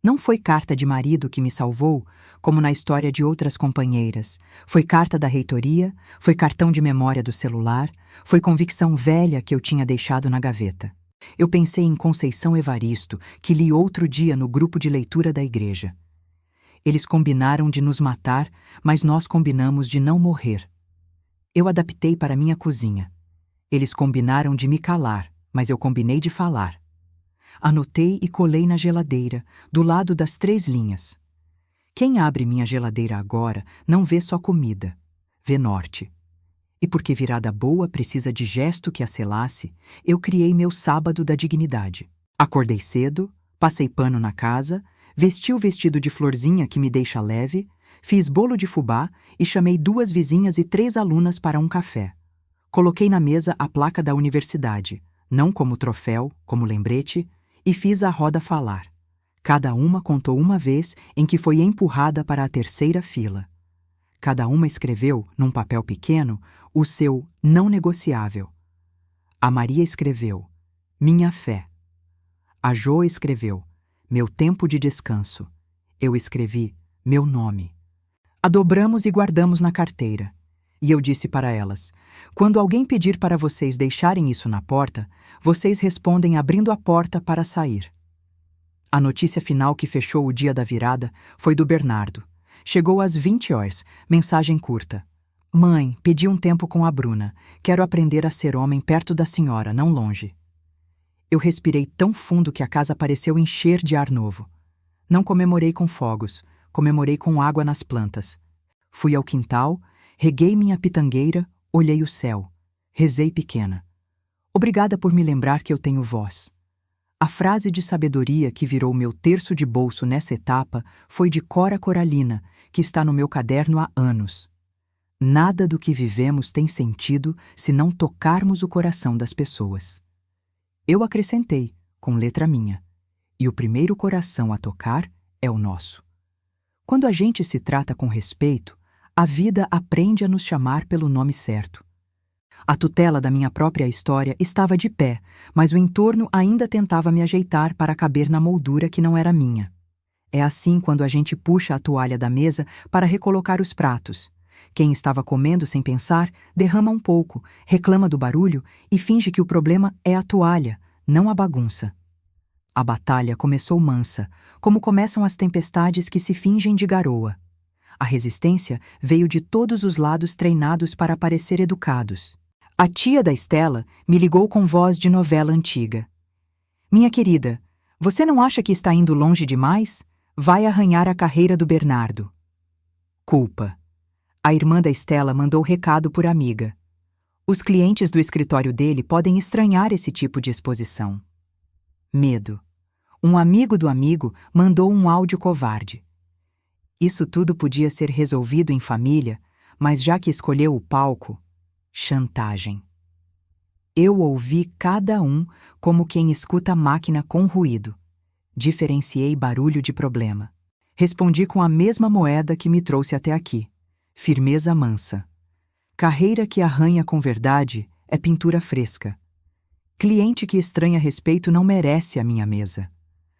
Não foi carta de marido que me salvou, como na história de outras companheiras. Foi carta da reitoria, foi cartão de memória do celular, foi convicção velha que eu tinha deixado na gaveta. Eu pensei em Conceição Evaristo, que li outro dia no grupo de leitura da igreja. Eles combinaram de nos matar, mas nós combinamos de não morrer. Eu adaptei para minha cozinha. Eles combinaram de me calar, mas eu combinei de falar. Anotei e colei na geladeira, do lado das 3 linhas. Quem abre minha geladeira agora não vê só comida, vê norte. E porque virada boa precisa de gesto que a selasse, eu criei meu sábado da dignidade. Acordei cedo, passei pano na casa, vesti o vestido de florzinha que me deixa leve, fiz bolo de fubá e chamei 2 vizinhas e 3 alunas para um café. Coloquei na mesa a placa da universidade, não como troféu, como lembrete, e fiz a roda falar. Cada uma contou uma vez em que foi empurrada para a terceira fila. Cada uma escreveu, num papel pequeno, o seu não negociável. A Maria escreveu, minha fé. A Jo escreveu, meu tempo de descanso. Eu escrevi, meu nome. A dobramos e guardamos na carteira. E eu disse para elas, quando alguém pedir para vocês deixarem isso na porta, vocês respondem abrindo a porta para sair. A notícia final que fechou o dia da virada foi do Bernardo. Chegou às 20 horas, mensagem curta. Mãe, pedi um tempo com a Bruna. Quero aprender a ser homem perto da senhora, não longe. Eu respirei tão fundo que a casa pareceu encher de ar novo. Não comemorei com fogos, comemorei com água nas plantas. Fui ao quintal, reguei minha pitangueira, olhei o céu. Rezei pequena. Obrigada por me lembrar que eu tenho voz. A frase de sabedoria que virou meu terço de bolso nessa etapa foi de Cora Coralina, que está no meu caderno há anos. Nada do que vivemos tem sentido se não tocarmos o coração das pessoas. Eu acrescentei, com letra minha, e o primeiro coração a tocar é o nosso. Quando a gente se trata com respeito, a vida aprende a nos chamar pelo nome certo. A tutela da minha própria história estava de pé, mas o entorno ainda tentava me ajeitar para caber na moldura que não era minha. É assim quando a gente puxa a toalha da mesa para recolocar os pratos. Quem estava comendo sem pensar derrama um pouco, reclama do barulho e finge que o problema é a toalha, não a bagunça. A batalha começou mansa, como começam as tempestades que se fingem de garoa. A resistência veio de todos os lados treinados para parecer educados. A tia da Estela me ligou com voz de novela antiga. Minha querida, você não acha que está indo longe demais? Vai arranhar a carreira do Bernardo. Culpa. A irmã da Estela mandou recado por amiga. Os clientes do escritório dele podem estranhar esse tipo de exposição. Medo. Um amigo do amigo mandou um áudio covarde. Isso tudo podia ser resolvido em família, mas já que escolheu o palco, chantagem. Eu ouvi cada um como quem escuta máquina com ruído. Diferenciei barulho de problema. Respondi com a mesma moeda que me trouxe até aqui. Firmeza mansa. Carreira que arranha com verdade é pintura fresca. Cliente que estranha respeito não merece a minha mesa.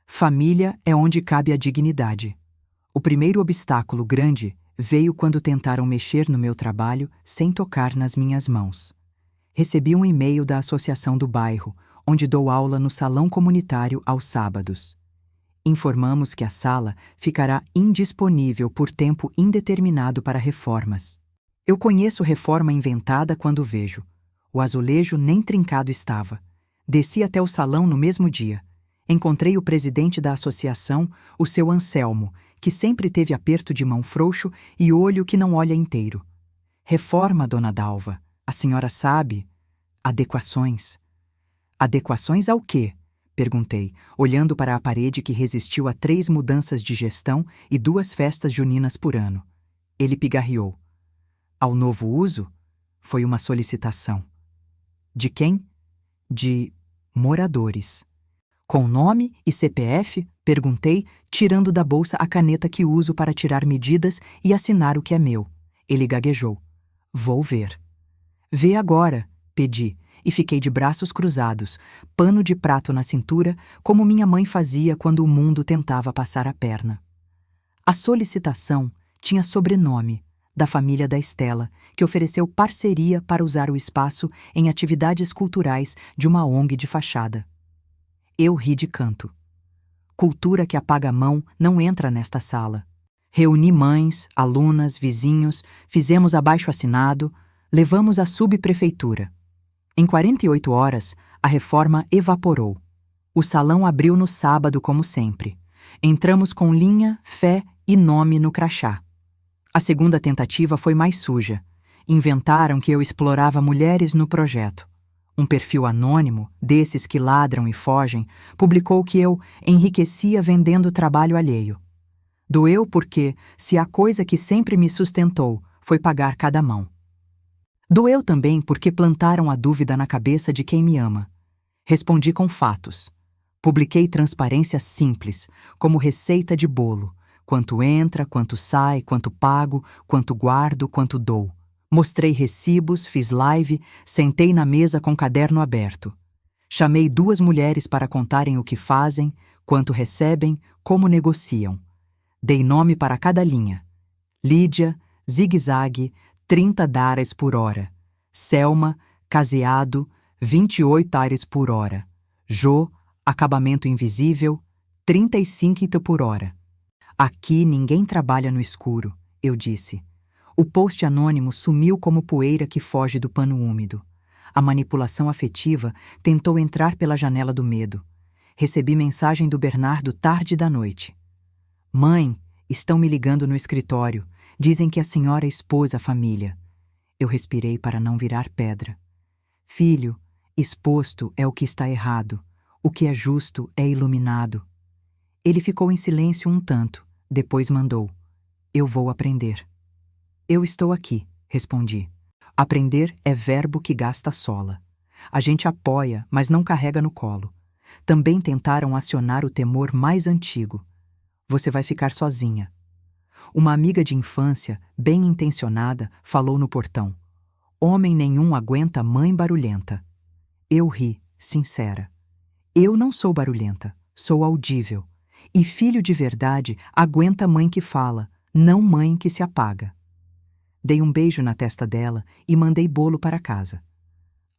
Família é onde cabe a dignidade. O primeiro obstáculo grande veio quando tentaram mexer no meu trabalho sem tocar nas minhas mãos. Recebi um e-mail da associação do bairro, onde dou aula no salão comunitário aos sábados. Informamos que a sala ficará indisponível por tempo indeterminado para reformas. Eu conheço reforma inventada quando vejo. O azulejo nem trincado estava. Desci até o salão no mesmo dia. Encontrei o presidente da associação, o seu Anselmo, que sempre teve aperto de mão frouxo e olho que não olha inteiro. Reforma, dona Dalva. A senhora sabe? Adequações. Adequações ao quê? Perguntei, olhando para a parede que resistiu a 3 mudanças de gestão e 2 festas juninas por ano. Ele pigarreou. Ao novo uso? Foi uma solicitação. De quem? De moradores. Com nome e CPF? Perguntei, tirando da bolsa a caneta que uso para tirar medidas e assinar o que é meu. Ele gaguejou. Vou ver. Vê agora, pedi, e fiquei de braços cruzados, pano de prato na cintura, como minha mãe fazia quando o mundo tentava passar a perna. A solicitação tinha sobrenome, da família da Estela, que ofereceu parceria para usar o espaço em atividades culturais de uma ONG de fachada. Eu ri de canto. Cultura que apaga a mão não entra nesta sala. Reuni mães, alunas, vizinhos, fizemos abaixo-assinado, levamos à subprefeitura. Em 48 horas, a reforma evaporou. O salão abriu no sábado como sempre. Entramos com linha, fé e nome no crachá. A segunda tentativa foi mais suja. Inventaram que eu explorava mulheres no projeto. Um perfil anônimo, desses que ladram e fogem, publicou que eu enriquecia vendendo trabalho alheio. Doeu porque, se a coisa que sempre me sustentou foi pagar cada mão. Doeu também porque plantaram a dúvida na cabeça de quem me ama. Respondi com fatos. Publiquei transparência simples, como receita de bolo. Quanto entra, quanto sai, quanto pago, quanto guardo, quanto dou. Mostrei recibos, fiz live, sentei na mesa com caderno aberto. Chamei 2 mulheres para contarem o que fazem, quanto recebem, como negociam. Dei nome para cada linha. Lídia, zigue-zague, 30 dares por hora. Selma, caseado, 28 ares por hora. Jô, acabamento invisível, 35 por hora. Aqui ninguém trabalha no escuro, eu disse. O post anônimo sumiu como poeira que foge do pano úmido. A manipulação afetiva tentou entrar pela janela do medo. Recebi mensagem do Bernardo tarde da noite. Mãe, estão me ligando no escritório. Dizem que a senhora expôs a família. Eu respirei para não virar pedra. Filho, exposto é o que está errado. O que é justo é iluminado. Ele ficou em silêncio um tanto, depois mandou. Eu vou aprender. Eu estou aqui, respondi. Aprender é verbo que gasta sola. A gente apoia, mas não carrega no colo. Também tentaram acionar o temor mais antigo. Você vai ficar sozinha. Uma amiga de infância, bem intencionada, falou no portão. Homem nenhum aguenta mãe barulhenta. Eu ri, sincera. Eu não sou barulhenta, sou audível. E filho de verdade aguenta mãe que fala, não mãe que se apaga. Dei um beijo na testa dela e mandei bolo para casa.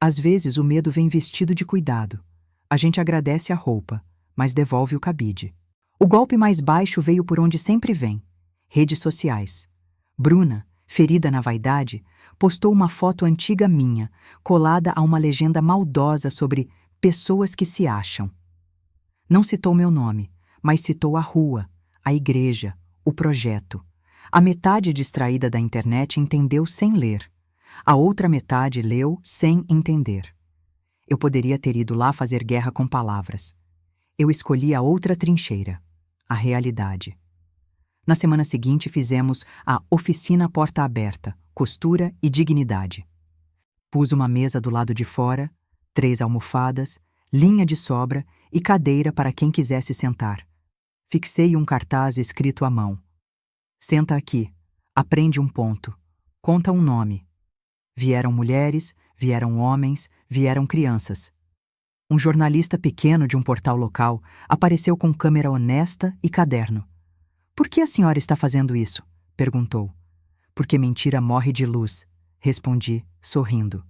Às vezes o medo vem vestido de cuidado. A gente agradece a roupa, mas devolve o cabide. O golpe mais baixo veio por onde sempre vem: redes sociais. Bruna, ferida na vaidade, postou uma foto antiga minha, colada a uma legenda maldosa sobre pessoas que se acham. Não citou meu nome, mas citou a rua, a igreja, o projeto. A metade distraída da internet entendeu sem ler. A outra metade leu sem entender. Eu poderia ter ido lá fazer guerra com palavras. Eu escolhi a outra trincheira, a realidade. Na semana seguinte fizemos a oficina porta aberta, costura e dignidade. Pus uma mesa do lado de fora, 3 almofadas, linha de sobra e cadeira para quem quisesse sentar. Fixei um cartaz escrito à mão. Senta aqui, aprende um ponto, conta um nome. Vieram mulheres, vieram homens, vieram crianças. Um jornalista pequeno de um portal local apareceu com câmera honesta e caderno. "Por que a senhora está fazendo isso?" perguntou. "Porque mentira morre de luz", respondi, sorrindo.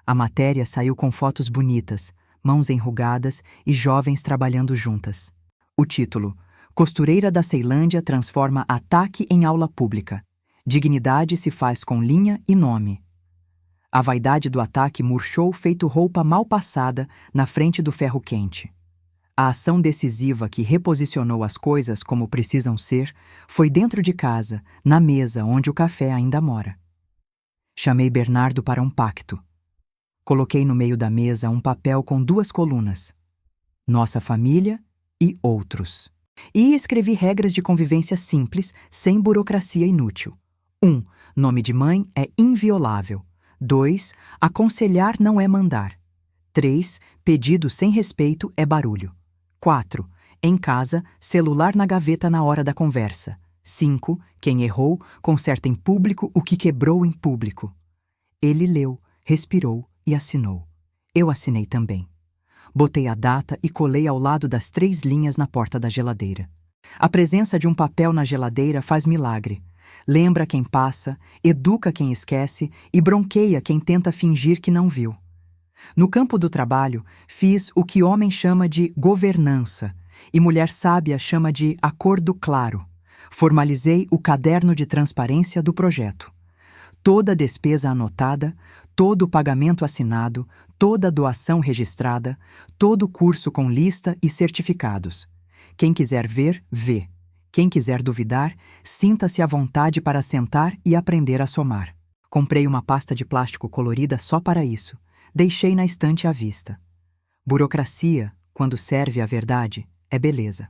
A matéria saiu com fotos bonitas, mãos enrugadas e jovens trabalhando juntas. O título: Costureira da Ceilândia transforma ataque em aula pública. Dignidade se faz com linha e nome. A vaidade do ataque murchou feito roupa mal passada na frente do ferro quente. A ação decisiva que reposicionou as coisas como precisam ser foi dentro de casa, na mesa onde o café ainda mora. Chamei Bernardo para um pacto. Coloquei no meio da mesa um papel com 2 colunas: Nossa família e outros. E escrevi regras de convivência simples, sem burocracia inútil. 1. Nome de mãe é inviolável. 2. Aconselhar não é mandar. 3. Pedido sem respeito é barulho. 4. Em casa, celular na gaveta na hora da conversa. 5. Quem errou, conserta em público o que quebrou em público. Ele leu, respirou e assinou. Eu assinei também. Botei a data e colei ao lado das 3 linhas na porta da geladeira. A presença de um papel na geladeira faz milagre. Lembra quem passa, educa quem esquece e bronqueia quem tenta fingir que não viu. No campo do trabalho, fiz o que homem chama de governança e mulher sábia chama de acordo claro. Formalizei o caderno de transparência do projeto. Toda despesa anotada, todo pagamento assinado, toda doação registrada, todo curso com lista e certificados. Quem quiser ver, vê. Quem quiser duvidar, sinta-se à vontade para sentar e aprender a somar. Comprei uma pasta de plástico colorida só para isso. Deixei na estante à vista. Burocracia, quando serve à verdade, é beleza.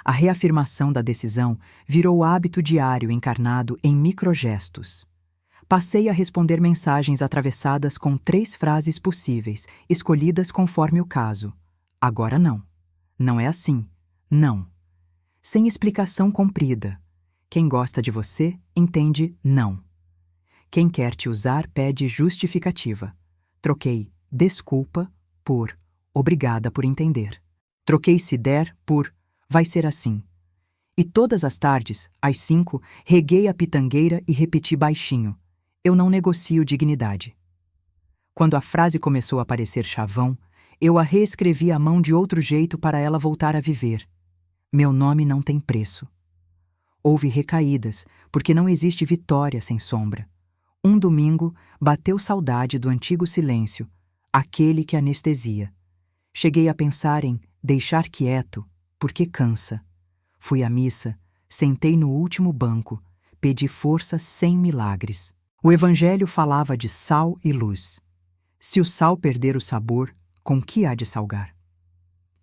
A reafirmação da decisão virou hábito diário encarnado em microgestos. Passei a responder mensagens atravessadas com 3 frases possíveis, escolhidas conforme o caso. Agora não. Não é assim. Não. Sem explicação comprida. Quem gosta de você, entende não. Quem quer te usar, pede justificativa. Troquei desculpa por obrigada por entender. Troquei se der por vai ser assim. E todas as tardes, às 5, reguei a pitangueira e repeti baixinho: eu não negocio dignidade. Quando a frase começou a parecer chavão, eu a reescrevi à mão de outro jeito para ela voltar a viver. Meu nome não tem preço. Houve recaídas, porque não existe vitória sem sombra. Um domingo, bateu saudade do antigo silêncio, aquele que anestesia. Cheguei a pensar em deixar quieto, porque cansa. Fui à missa, sentei no último banco, pedi força sem milagres. O Evangelho falava de sal e luz. Se o sal perder o sabor, com que há de salgar?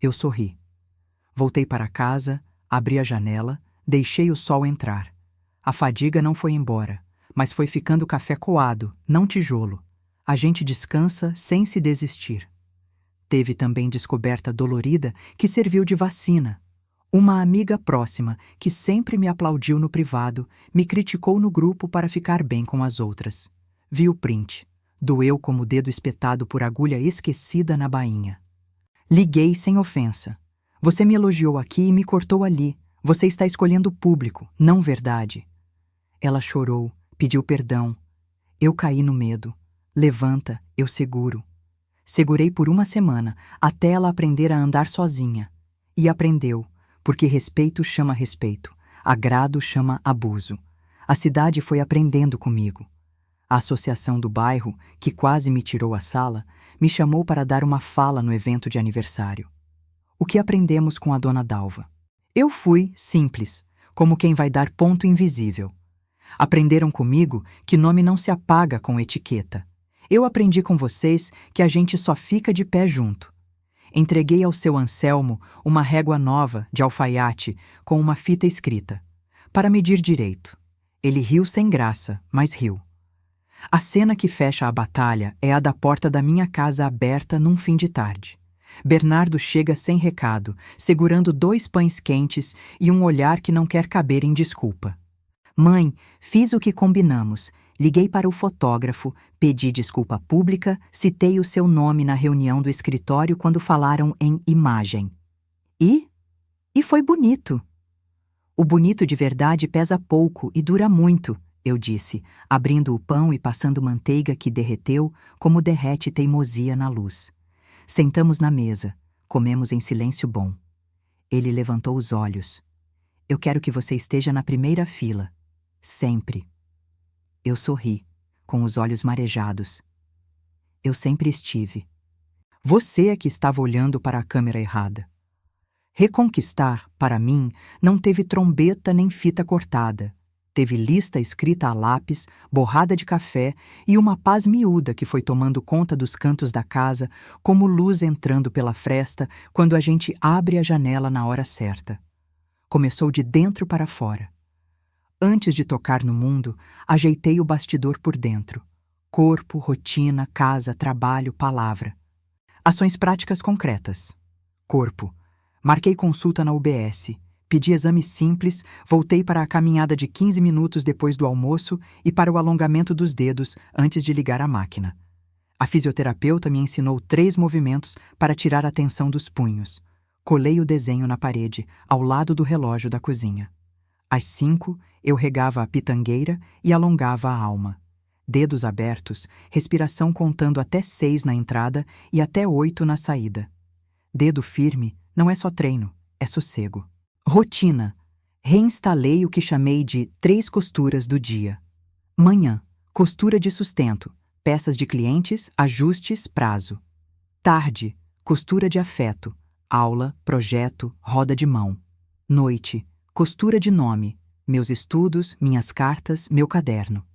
Eu sorri. Voltei para casa, abri a janela, deixei o sol entrar. A fadiga não foi embora, mas foi ficando café coado, não tijolo. A gente descansa sem se desistir. Teve também descoberta dolorida que serviu de vacina. Uma amiga próxima, que sempre me aplaudiu no privado, me criticou no grupo para ficar bem com as outras. Vi o print. Doeu como o dedo espetado por agulha esquecida na bainha. Liguei sem ofensa. Você me elogiou aqui e me cortou ali. Você está escolhendo o público, não verdade. Ela chorou, pediu perdão. Eu caí no medo. Levanta, eu seguro. Segurei por uma semana, até ela aprender a andar sozinha. E aprendeu, porque respeito chama respeito, agrado chama abuso. A cidade foi aprendendo comigo. A associação do bairro, que quase me tirou a sala, me chamou para dar uma fala no evento de aniversário. O que aprendemos com a dona Dalva? Eu fui simples, como quem vai dar ponto invisível. Aprenderam comigo que nome não se apaga com etiqueta. Eu aprendi com vocês que a gente só fica de pé junto. Entreguei ao seu Anselmo uma régua nova de alfaiate com uma fita escrita, para medir direito. Ele riu sem graça, mas riu. A cena que fecha a batalha é a da porta da minha casa aberta num fim de tarde. Bernardo chega sem recado, segurando 2 pães quentes e um olhar que não quer caber em desculpa. Mãe, fiz o que combinamos. Liguei para o fotógrafo, pedi desculpa pública, citei o seu nome na reunião do escritório quando falaram em imagem. E foi bonito. O bonito de verdade pesa pouco e dura muito, eu disse, abrindo o pão e passando manteiga que derreteu como derrete teimosia na luz. Sentamos na mesa, comemos em silêncio bom. Ele levantou os olhos. Eu quero que você esteja na primeira fila. Sempre. Eu sorri, com os olhos marejados. Eu sempre estive. Você é que estava olhando para a câmera errada. Reconquistar, para mim, não teve trombeta nem fita cortada. Teve lista escrita a lápis, borrada de café e uma paz miúda que foi tomando conta dos cantos da casa, como luz entrando pela fresta quando a gente abre a janela na hora certa. Começou de dentro para fora. Antes de tocar no mundo, ajeitei o bastidor por dentro. Corpo, rotina, casa, trabalho, palavra. Ações práticas concretas. Corpo. Marquei consulta na UBS. Pedi exame simples, voltei para a caminhada de 15 minutos depois do almoço e para o alongamento dos dedos antes de ligar a máquina. A fisioterapeuta me ensinou 3 movimentos para tirar a tensão dos punhos. Colei o desenho na parede, ao lado do relógio da cozinha. Às 5, eu regava a pitangueira e alongava a alma. Dedos abertos, respiração contando até 6 na entrada e até 8 na saída. Dedo firme não é só treino, é sossego. Rotina. Reinstalei o que chamei de 3 costuras do dia. Manhã. Costura de sustento. Peças de clientes, ajustes, prazo. Tarde. Costura de afeto. Aula, projeto, roda de mão. Noite. Costura de nome. Meus estudos, minhas cartas, meu caderno.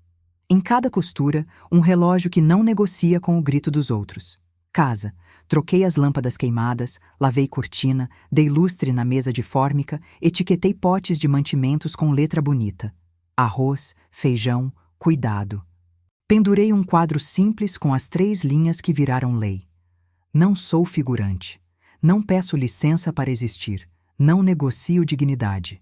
Em cada costura, um relógio que não negocia com o grito dos outros. Casa. Troquei as lâmpadas queimadas, lavei cortina, dei lustre na mesa de fórmica, etiquetei potes de mantimentos com letra bonita. Arroz, feijão, cuidado. Pendurei um quadro simples com as 3 linhas que viraram lei. Não sou figurante. Não peço licença para existir. Não negocio dignidade.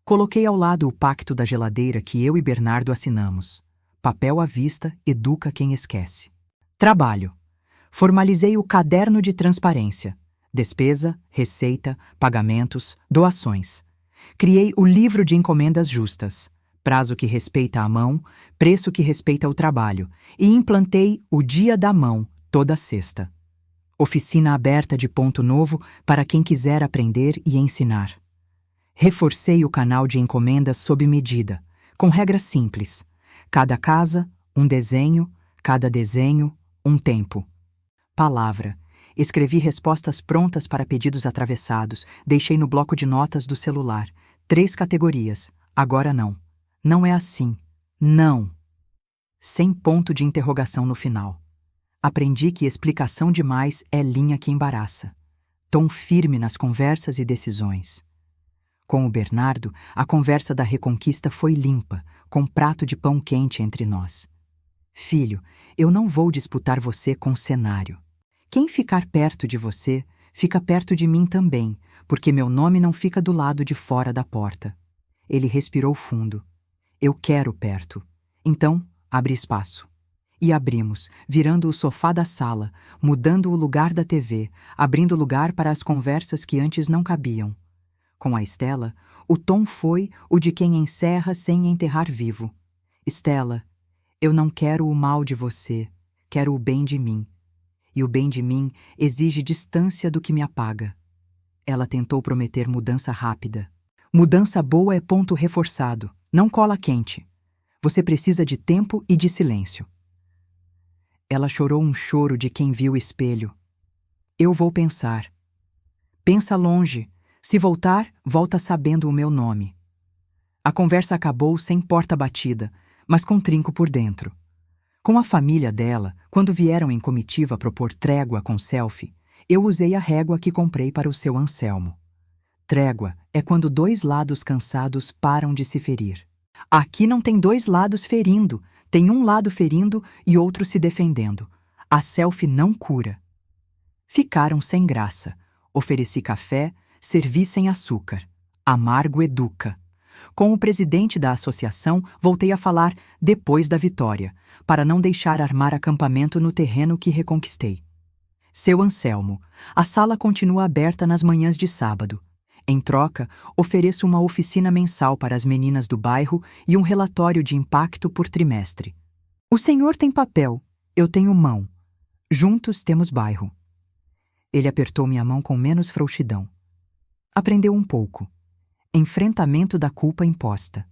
Coloquei ao lado o pacto da geladeira que eu e Bernardo assinamos. Papel à vista educa quem esquece. Trabalho. Formalizei o caderno de transparência. Despesa, receita, pagamentos, doações. Criei o livro de encomendas justas. Prazo que respeita a mão, preço que respeita o trabalho. E implantei o Dia da Mão, toda sexta. Oficina aberta de ponto novo para quem quiser aprender e ensinar. Reforcei o canal de encomendas sob medida, com regras simples. Cada casa, um desenho, cada desenho, um tempo. Palavra. Escrevi respostas prontas para pedidos atravessados, deixei no bloco de notas do celular. 3 categorias. Agora não. Não é assim. Não. Sem ponto de interrogação no final. Aprendi que explicação demais é linha que embaraça. Tom firme nas conversas e decisões. Com o Bernardo, a conversa da reconquista foi limpa, com prato de pão quente entre nós. Filho, eu não vou disputar você com cenário. Quem ficar perto de você, fica perto de mim também, porque meu nome não fica do lado de fora da porta. Ele respirou fundo. Eu quero perto. Então, abre espaço. E abrimos, virando o sofá da sala, mudando o lugar da TV, abrindo lugar para as conversas que antes não cabiam. Com a Estela, o tom foi o de quem encerra sem enterrar vivo. Estela, eu não quero o mal de você, quero o bem de mim. E o bem de mim exige distância do que me apaga. Ela tentou prometer mudança rápida. Mudança boa é ponto reforçado, não cola quente. Você precisa de tempo e de silêncio. Ela chorou um choro de quem viu o espelho. Eu vou pensar. Pensa longe. Se voltar, volta sabendo o meu nome. A conversa acabou sem porta batida, mas com trinco por dentro. Com a família dela, quando vieram em comitiva propor trégua com selfie, eu usei a régua que comprei para o seu Anselmo. Trégua é quando dois lados cansados param de se ferir. Aqui não tem dois lados ferindo, tem um lado ferindo e outro se defendendo. A selfie não cura. Ficaram sem graça. Ofereci café, servi sem açúcar. Amargo educa. Com o presidente da associação, voltei a falar depois da vitória, para não deixar armar acampamento no terreno que reconquistei. Seu Anselmo, a sala continua aberta nas manhãs de sábado. Em troca, ofereço uma oficina mensal para as meninas do bairro e um relatório de impacto por trimestre. O senhor tem papel, eu tenho mão. Juntos temos bairro. Ele apertou minha mão com menos frouxidão. Aprendeu um pouco. Enfrentamento da culpa imposta.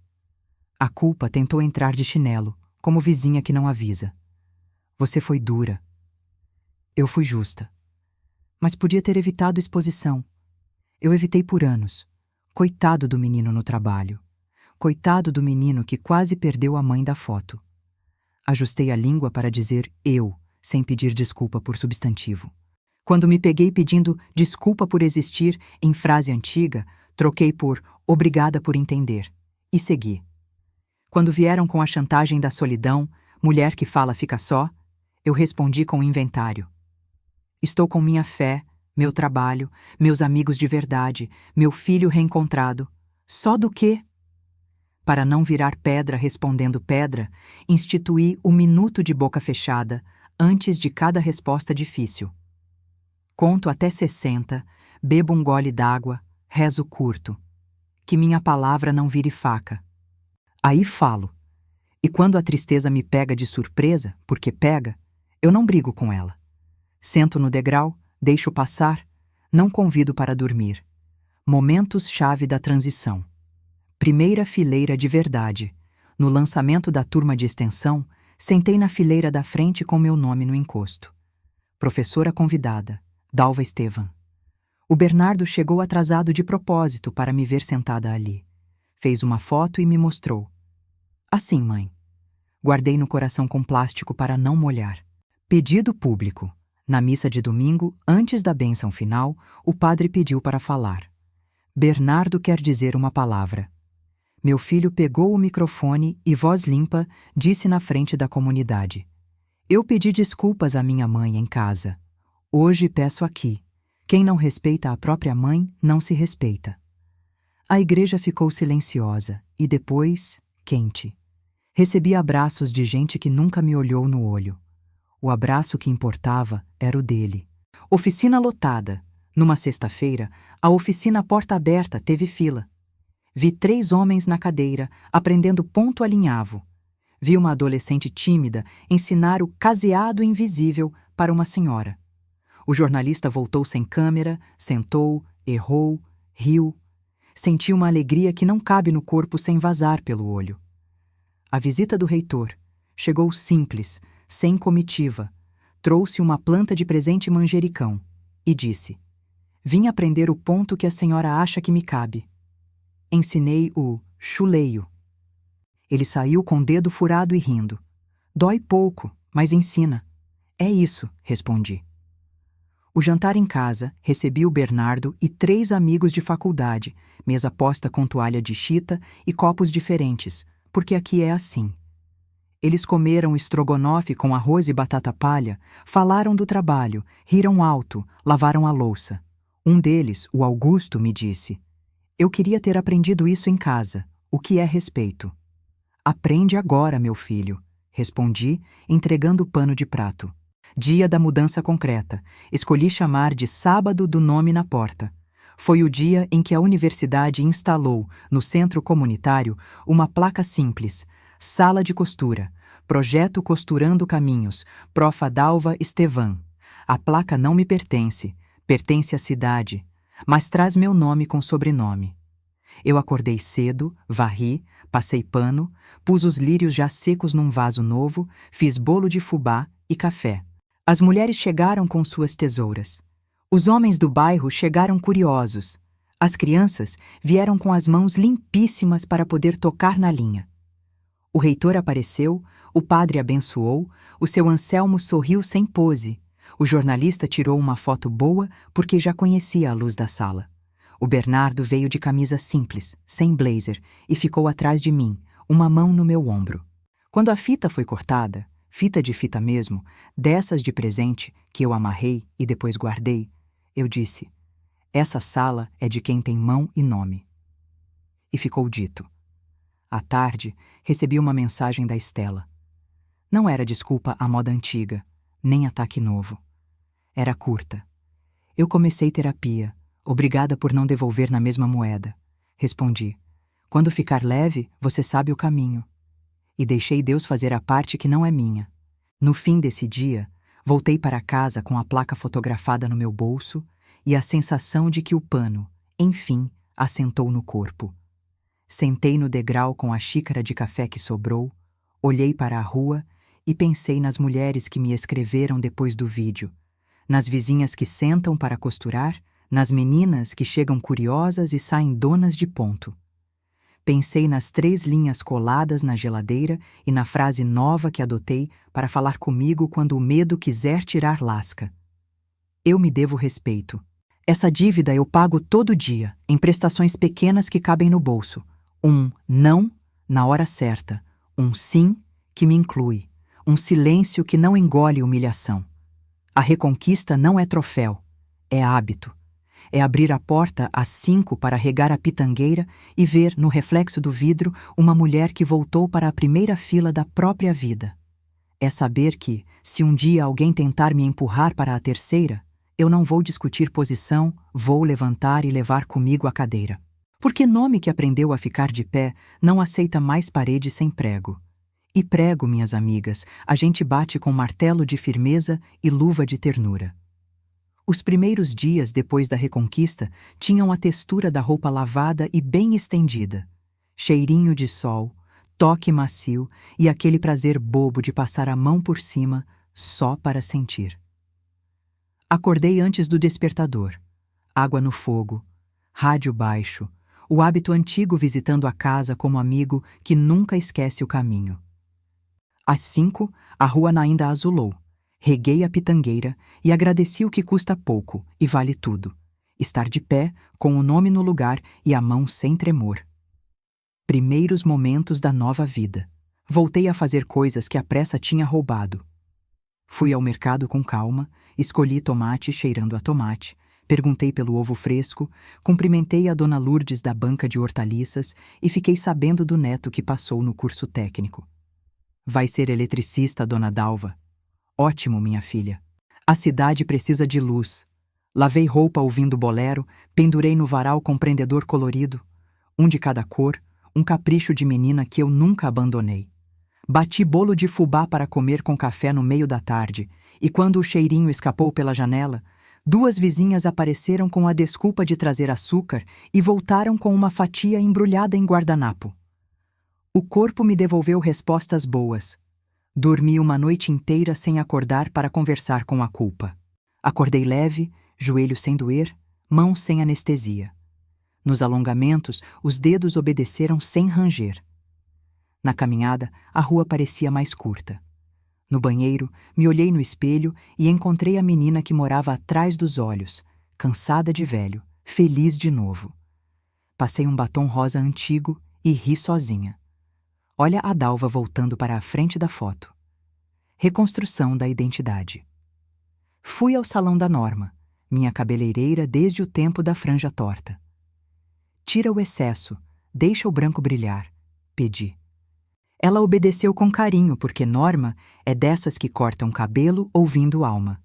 A culpa tentou entrar de chinelo, como vizinha que não avisa. Você foi dura. Eu fui justa. Mas podia ter evitado exposição. Eu evitei por anos. Coitado do menino no trabalho. Coitado do menino que quase perdeu a mãe da foto. Ajustei a língua para dizer eu, sem pedir desculpa por substantivo. Quando me peguei pedindo desculpa por existir em frase antiga, troquei por obrigada por entender. E segui. Quando vieram com a chantagem da solidão, mulher que fala fica só, eu respondi com inventário. Estou com minha fé, meu trabalho, meus amigos de verdade, meu filho reencontrado. Só do quê? Para não virar pedra respondendo pedra, instituí o minuto de boca fechada, antes de cada resposta difícil. Conto até 60, bebo um gole d'água, rezo curto. Que minha palavra não vire faca. Aí falo. E quando a tristeza me pega de surpresa, porque pega, eu não brigo com ela. Sento no degrau, deixo passar, não convido para dormir. Momentos-chave da transição. Primeira fileira de verdade. No lançamento da turma de extensão, sentei na fileira da frente com meu nome no encosto. Professora convidada, Dalva Estevam. O Bernardo chegou atrasado de propósito para me ver sentada ali. Fez uma foto e me mostrou. Assim, mãe. Guardei no coração com plástico para não molhar. Pedido público. Na missa de domingo, antes da bênção final, o padre pediu para falar. Bernardo quer dizer uma palavra. Meu filho pegou o microfone e, voz limpa, disse na frente da comunidade. Eu pedi desculpas à minha mãe em casa. Hoje peço aqui. Quem não respeita a própria mãe, não se respeita. A igreja ficou silenciosa e depois, quente. Recebi abraços de gente que nunca me olhou no olho. O abraço que importava era o dele. Oficina lotada. Numa sexta-feira, a oficina porta aberta teve fila. Vi 3 homens na cadeira, aprendendo ponto alinhavo. Vi uma adolescente tímida ensinar o caseado invisível para uma senhora. O jornalista voltou sem câmera, sentou, errou, riu. Senti uma alegria que não cabe no corpo sem vazar pelo olho. A visita do reitor chegou simples, sem comitiva. Trouxe uma planta de presente manjericão e disse: vim aprender o ponto que a senhora acha que me cabe. Ensinei o chuleio. Ele saiu com o dedo furado e rindo. Dói pouco, mas ensina. É isso, respondi. O jantar em casa, recebi o Bernardo e 3 amigos de faculdade, mesa posta com toalha de chita e copos diferentes, porque aqui é assim. Eles comeram estrogonofe com arroz e batata palha, falaram do trabalho, riram alto, lavaram a louça. Um deles, o Augusto, me disse: eu queria ter aprendido isso em casa, o que é respeito. Aprende agora, meu filho. respondi, entregando o pano de prato. Dia da mudança concreta. Escolhi chamar de Sábado do Nome na Porta. Foi o dia em que a universidade instalou, no centro comunitário, uma placa simples: Sala de Costura, Projeto Costurando Caminhos, Prof. Adalva Estevan. A placa não me pertence, pertence à cidade, mas traz meu nome com sobrenome. Eu acordei cedo, varri, passei pano, pus os lírios já secos num vaso novo, fiz bolo de fubá e café. As mulheres chegaram com suas tesouras. Os homens do bairro chegaram curiosos. As crianças vieram com as mãos limpíssimas para poder tocar na linha. O reitor apareceu, o padre abençoou, o seu Anselmo sorriu sem pose. O jornalista tirou uma foto boa porque já conhecia a luz da sala. O Bernardo veio de camisa simples, sem blazer, e ficou atrás de mim, uma mão no meu ombro. Quando a fita foi cortada, fita de fita mesmo, dessas de presente que eu amarrei e depois guardei, eu disse: essa sala é de quem tem mão e nome. E ficou dito. À tarde, recebi uma mensagem da Estela. Não era desculpa à moda antiga, nem ataque novo. Era curta. Eu comecei terapia, obrigada por não devolver na mesma moeda. Respondi: quando ficar leve, você sabe o caminho. E deixei Deus fazer a parte que não é minha. No fim desse dia, voltei para casa com a placa fotografada no meu bolso e a sensação de que o pano, enfim, assentou no corpo. Sentei no degrau com a xícara de café que sobrou, olhei para a rua e pensei nas mulheres que me escreveram depois do vídeo, nas vizinhas que sentam para costurar, nas meninas que chegam curiosas e saem donas de ponto. Pensei nas 3 linhas coladas na geladeira e na frase nova que adotei para falar comigo quando o medo quiser tirar lasca. Eu me devo respeito. Essa dívida eu pago todo dia, em prestações pequenas que cabem no bolso. Um não na hora certa, um sim que me inclui, um silêncio que não engole humilhação. A reconquista não é troféu, é hábito. É abrir a porta às 5 para regar a pitangueira e ver, no reflexo do vidro, uma mulher que voltou para a primeira fila da própria vida. É saber que, se um dia alguém tentar me empurrar para a terceira, eu não vou discutir posição, vou levantar e levar comigo a cadeira. Porque nome que aprendeu a ficar de pé não aceita mais parede sem prego. E prego, minhas amigas, a gente bate com martelo de firmeza e luva de ternura. Os primeiros dias depois da reconquista tinham a textura da roupa lavada e bem estendida, cheirinho de sol, toque macio e aquele prazer bobo de passar a mão por cima só para sentir. Acordei antes do despertador, água no fogo, rádio baixo, o hábito antigo visitando a casa como amigo que nunca esquece o caminho. Às 5, a rua ainda azulou. Reguei a pitangueira e agradeci o que custa pouco e vale tudo: estar de pé, com o nome no lugar e a mão sem tremor. Primeiros momentos da nova vida. Voltei a fazer coisas que a pressa tinha roubado. Fui ao mercado com calma, escolhi tomate cheirando a tomate, perguntei pelo ovo fresco, cumprimentei a dona Lourdes da banca de hortaliças e fiquei sabendo do neto que passou no curso técnico. Vai ser eletricista, dona Dalva. Ótimo, minha filha. A cidade precisa de luz. Lavei roupa ouvindo bolero, pendurei no varal com prendedor colorido. Um de cada cor, um capricho de menina que eu nunca abandonei. Bati bolo de fubá para comer com café no meio da tarde, e quando o cheirinho escapou pela janela, 2 vizinhas apareceram com a desculpa de trazer açúcar e voltaram com uma fatia embrulhada em guardanapo. O corpo me devolveu respostas boas. Dormi uma noite inteira sem acordar para conversar com a culpa. Acordei leve, joelho sem doer, mão sem anestesia. Nos alongamentos, os dedos obedeceram sem ranger. Na caminhada, a rua parecia mais curta. No banheiro, me olhei no espelho e encontrei a menina que morava atrás dos olhos, cansada de velho, feliz de novo. Passei um batom rosa antigo e ri sozinha. Olha a Dalva voltando para a frente da foto. Reconstrução da identidade. Fui ao salão da Norma, minha cabeleireira desde o tempo da franja torta. Tira o excesso, deixa o branco brilhar, pedi. Ela obedeceu com carinho, porque Norma é dessas que cortam cabelo ouvindo alma.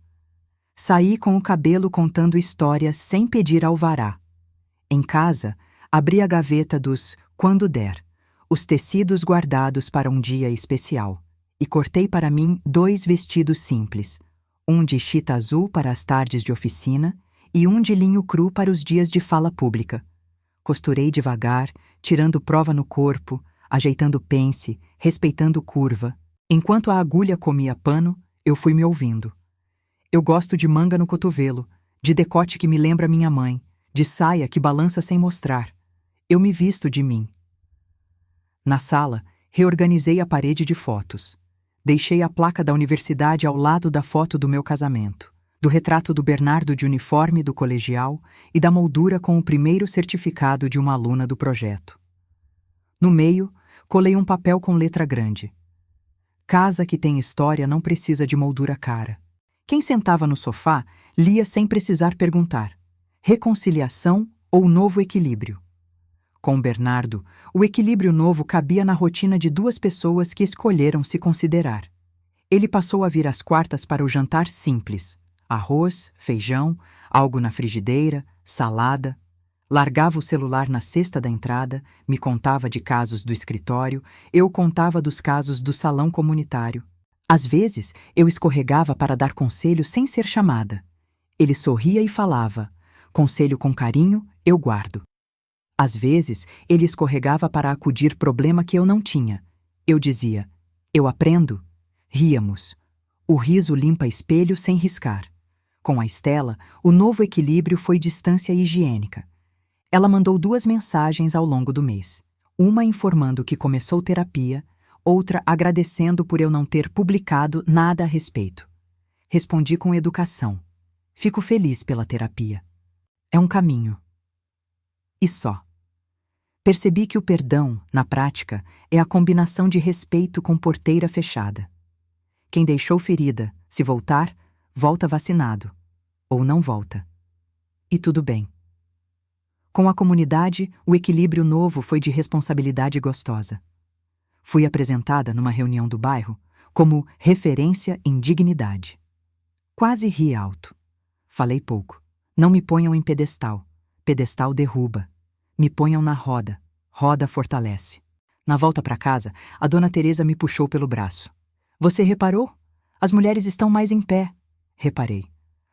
Saí com o cabelo contando histórias sem pedir alvará. Em casa, abri a gaveta dos quando der, os tecidos guardados para um dia especial, e cortei para mim 2 vestidos simples, um de chita azul para as tardes de oficina e um de linho cru para os dias de fala pública. Costurei devagar, tirando prova no corpo, ajeitando pence, respeitando curva. Enquanto a agulha comia pano, eu fui me ouvindo. Eu gosto de manga no cotovelo, de decote que me lembra minha mãe, de saia que balança sem mostrar. Eu me visto de mim. Na sala, reorganizei a parede de fotos. Deixei a placa da universidade ao lado da foto do meu casamento, do retrato do Bernardo de uniforme do colegial e da moldura com o primeiro certificado de uma aluna do projeto. No meio, colei um papel com letra grande. Casa que tem história não precisa de moldura cara. Quem sentava no sofá lia sem precisar perguntar: reconciliação ou novo equilíbrio? Com Bernardo, o equilíbrio novo cabia na rotina de 2 pessoas que escolheram se considerar. Ele passou a vir às quartas para o jantar simples: arroz, feijão, algo na frigideira, salada. Largava o celular na cesta da entrada, me contava de casos do escritório, eu contava dos casos do salão comunitário. Às vezes, eu escorregava para dar conselho sem ser chamada. Ele sorria e falava: conselho com carinho, eu guardo. Às vezes, ele escorregava para acudir problema que eu não tinha. Eu dizia: eu aprendo. Ríamos. O riso limpa espelho sem riscar. Com a Estela, o novo equilíbrio foi distância higiênica. Ela mandou 2 mensagens ao longo do mês. Uma informando que começou terapia, outra agradecendo por eu não ter publicado nada a respeito. Respondi com educação: fico feliz pela terapia. É um caminho. E só. Percebi que o perdão, na prática, é a combinação de respeito com porteira fechada. Quem deixou ferida, se voltar, volta vacinado. Ou não volta. E tudo bem. Com a comunidade, o equilíbrio novo foi de responsabilidade gostosa. Fui apresentada numa reunião do bairro como referência em dignidade. Quase ri alto. Falei pouco. Não me ponham em pedestal. Pedestal derruba. Me ponham na roda. Roda fortalece. Na volta para casa, a dona Teresa me puxou pelo braço. Você reparou? As mulheres estão mais em pé. Reparei.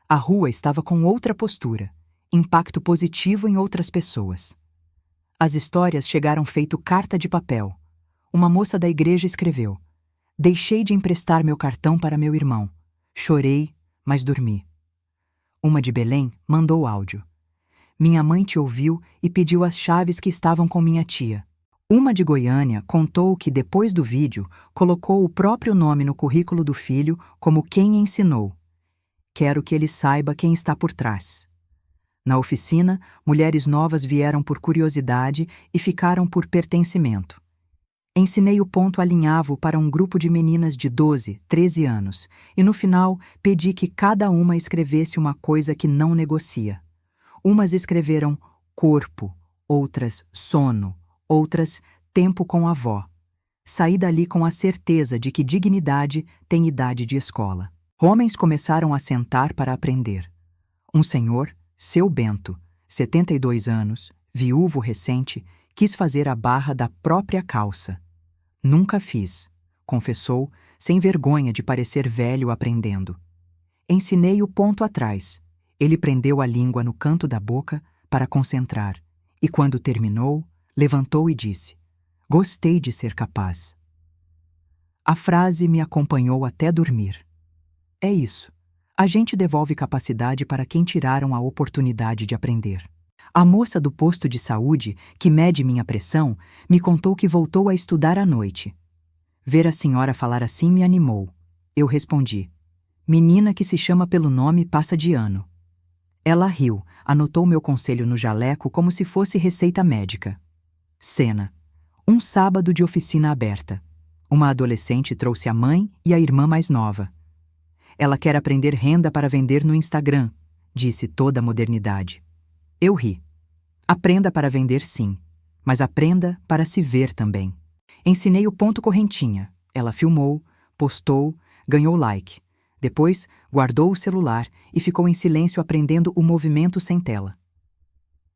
A rua estava com outra postura. Impacto positivo em outras pessoas. As histórias chegaram feito carta de papel. Uma moça da igreja escreveu: deixei de emprestar meu cartão para meu irmão. Chorei, mas dormi. Uma de Belém mandou áudio: minha mãe te ouviu e pediu as chaves que estavam com minha tia. Uma de Goiânia contou que, depois do vídeo, colocou o próprio nome no currículo do filho como quem ensinou. Quero que ele saiba quem está por trás. Na oficina, mulheres novas vieram por curiosidade e ficaram por pertencimento. Ensinei o ponto alinhavo para um grupo de meninas de 12, 13 anos e, no final, pedi que cada uma escrevesse uma coisa que não negocia. Umas escreveram corpo, outras sono, outras tempo com a avó. Saí dali com a certeza de que dignidade tem idade de escola. Homens começaram a sentar para aprender. Um senhor, seu Bento, 72 anos, viúvo recente, quis fazer a barra da própria calça. Nunca fiz, confessou, sem vergonha de parecer velho aprendendo. Ensinei o ponto atrás. Ele prendeu a língua no canto da boca para concentrar, e quando terminou, levantou e disse: gostei de ser capaz. A frase me acompanhou até dormir. É isso. A gente devolve capacidade para quem tiraram a oportunidade de aprender. A moça do posto de saúde, que mede minha pressão, me contou que voltou a estudar à noite. Ver a senhora falar assim me animou. Eu respondi: menina que se chama pelo nome passa de ano. Ela riu, anotou meu conselho no jaleco como se fosse receita médica. Cena: um sábado de oficina aberta. Uma adolescente trouxe a mãe e a irmã mais nova. Ela quer aprender renda para vender no Instagram, disse toda a modernidade. Eu ri. Aprenda para vender sim, mas aprenda para se ver também. Ensinei o ponto correntinha. Ela filmou, postou, ganhou like. Depois, guardou o celular e ficou em silêncio aprendendo o movimento sem tela.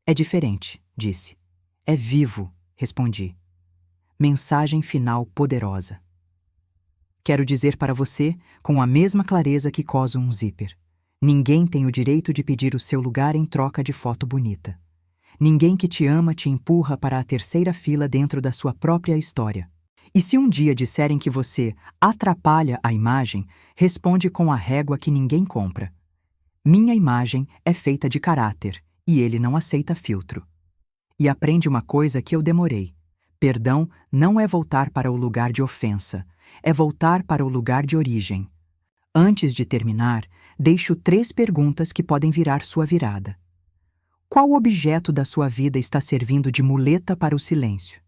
É diferente, disse. É vivo, respondi. Mensagem final poderosa. Quero dizer para você, com a mesma clareza que coso um zíper. Ninguém tem o direito de pedir o seu lugar em troca de foto bonita. Ninguém que te ama te empurra para a terceira fila dentro da sua própria história. E se um dia disserem que você atrapalha a imagem, responde com a régua que ninguém compra. Minha imagem é feita de caráter, e ele não aceita filtro. E aprende uma coisa que eu demorei. Perdão não é voltar para o lugar de ofensa, é voltar para o lugar de origem. Antes de terminar, deixo 3 perguntas que podem virar sua virada. Qual objeto da sua vida está servindo de muleta para o silêncio?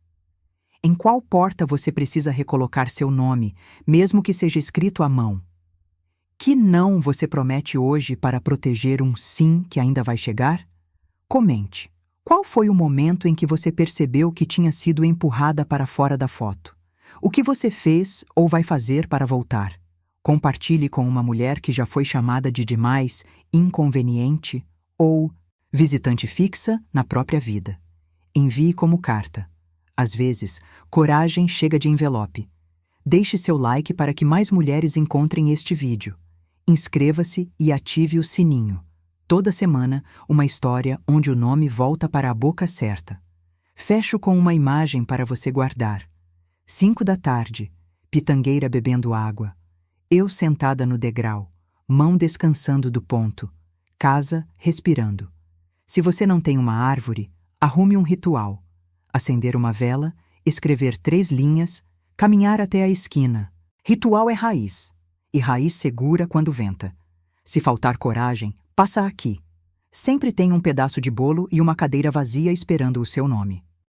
Em qual porta você precisa recolocar seu nome, mesmo que seja escrito à mão? Que não você promete hoje para proteger um sim que ainda vai chegar? Comente. Qual foi o momento em que você percebeu que tinha sido empurrada para fora da foto? O que você fez ou vai fazer para voltar? Compartilhe com uma mulher que já foi chamada de demais, inconveniente ou visitante fixa na própria vida. Envie como carta. Às vezes, coragem chega de envelope. Deixe seu like para que mais mulheres encontrem este vídeo. Inscreva-se e ative o sininho. Toda semana, uma história onde o nome volta para a boca certa. Fecho com uma imagem para você guardar. 5 da tarde, pitangueira bebendo água. Eu sentada no degrau, mão descansando do ponto. Casa respirando. Se você não tem uma árvore, arrume um ritual. Acender uma vela, escrever 3 linhas, caminhar até a esquina. Ritual é raiz, e raiz segura quando venta. Se faltar coragem, passa aqui. Sempre tem um pedaço de bolo e uma cadeira vazia esperando o seu nome.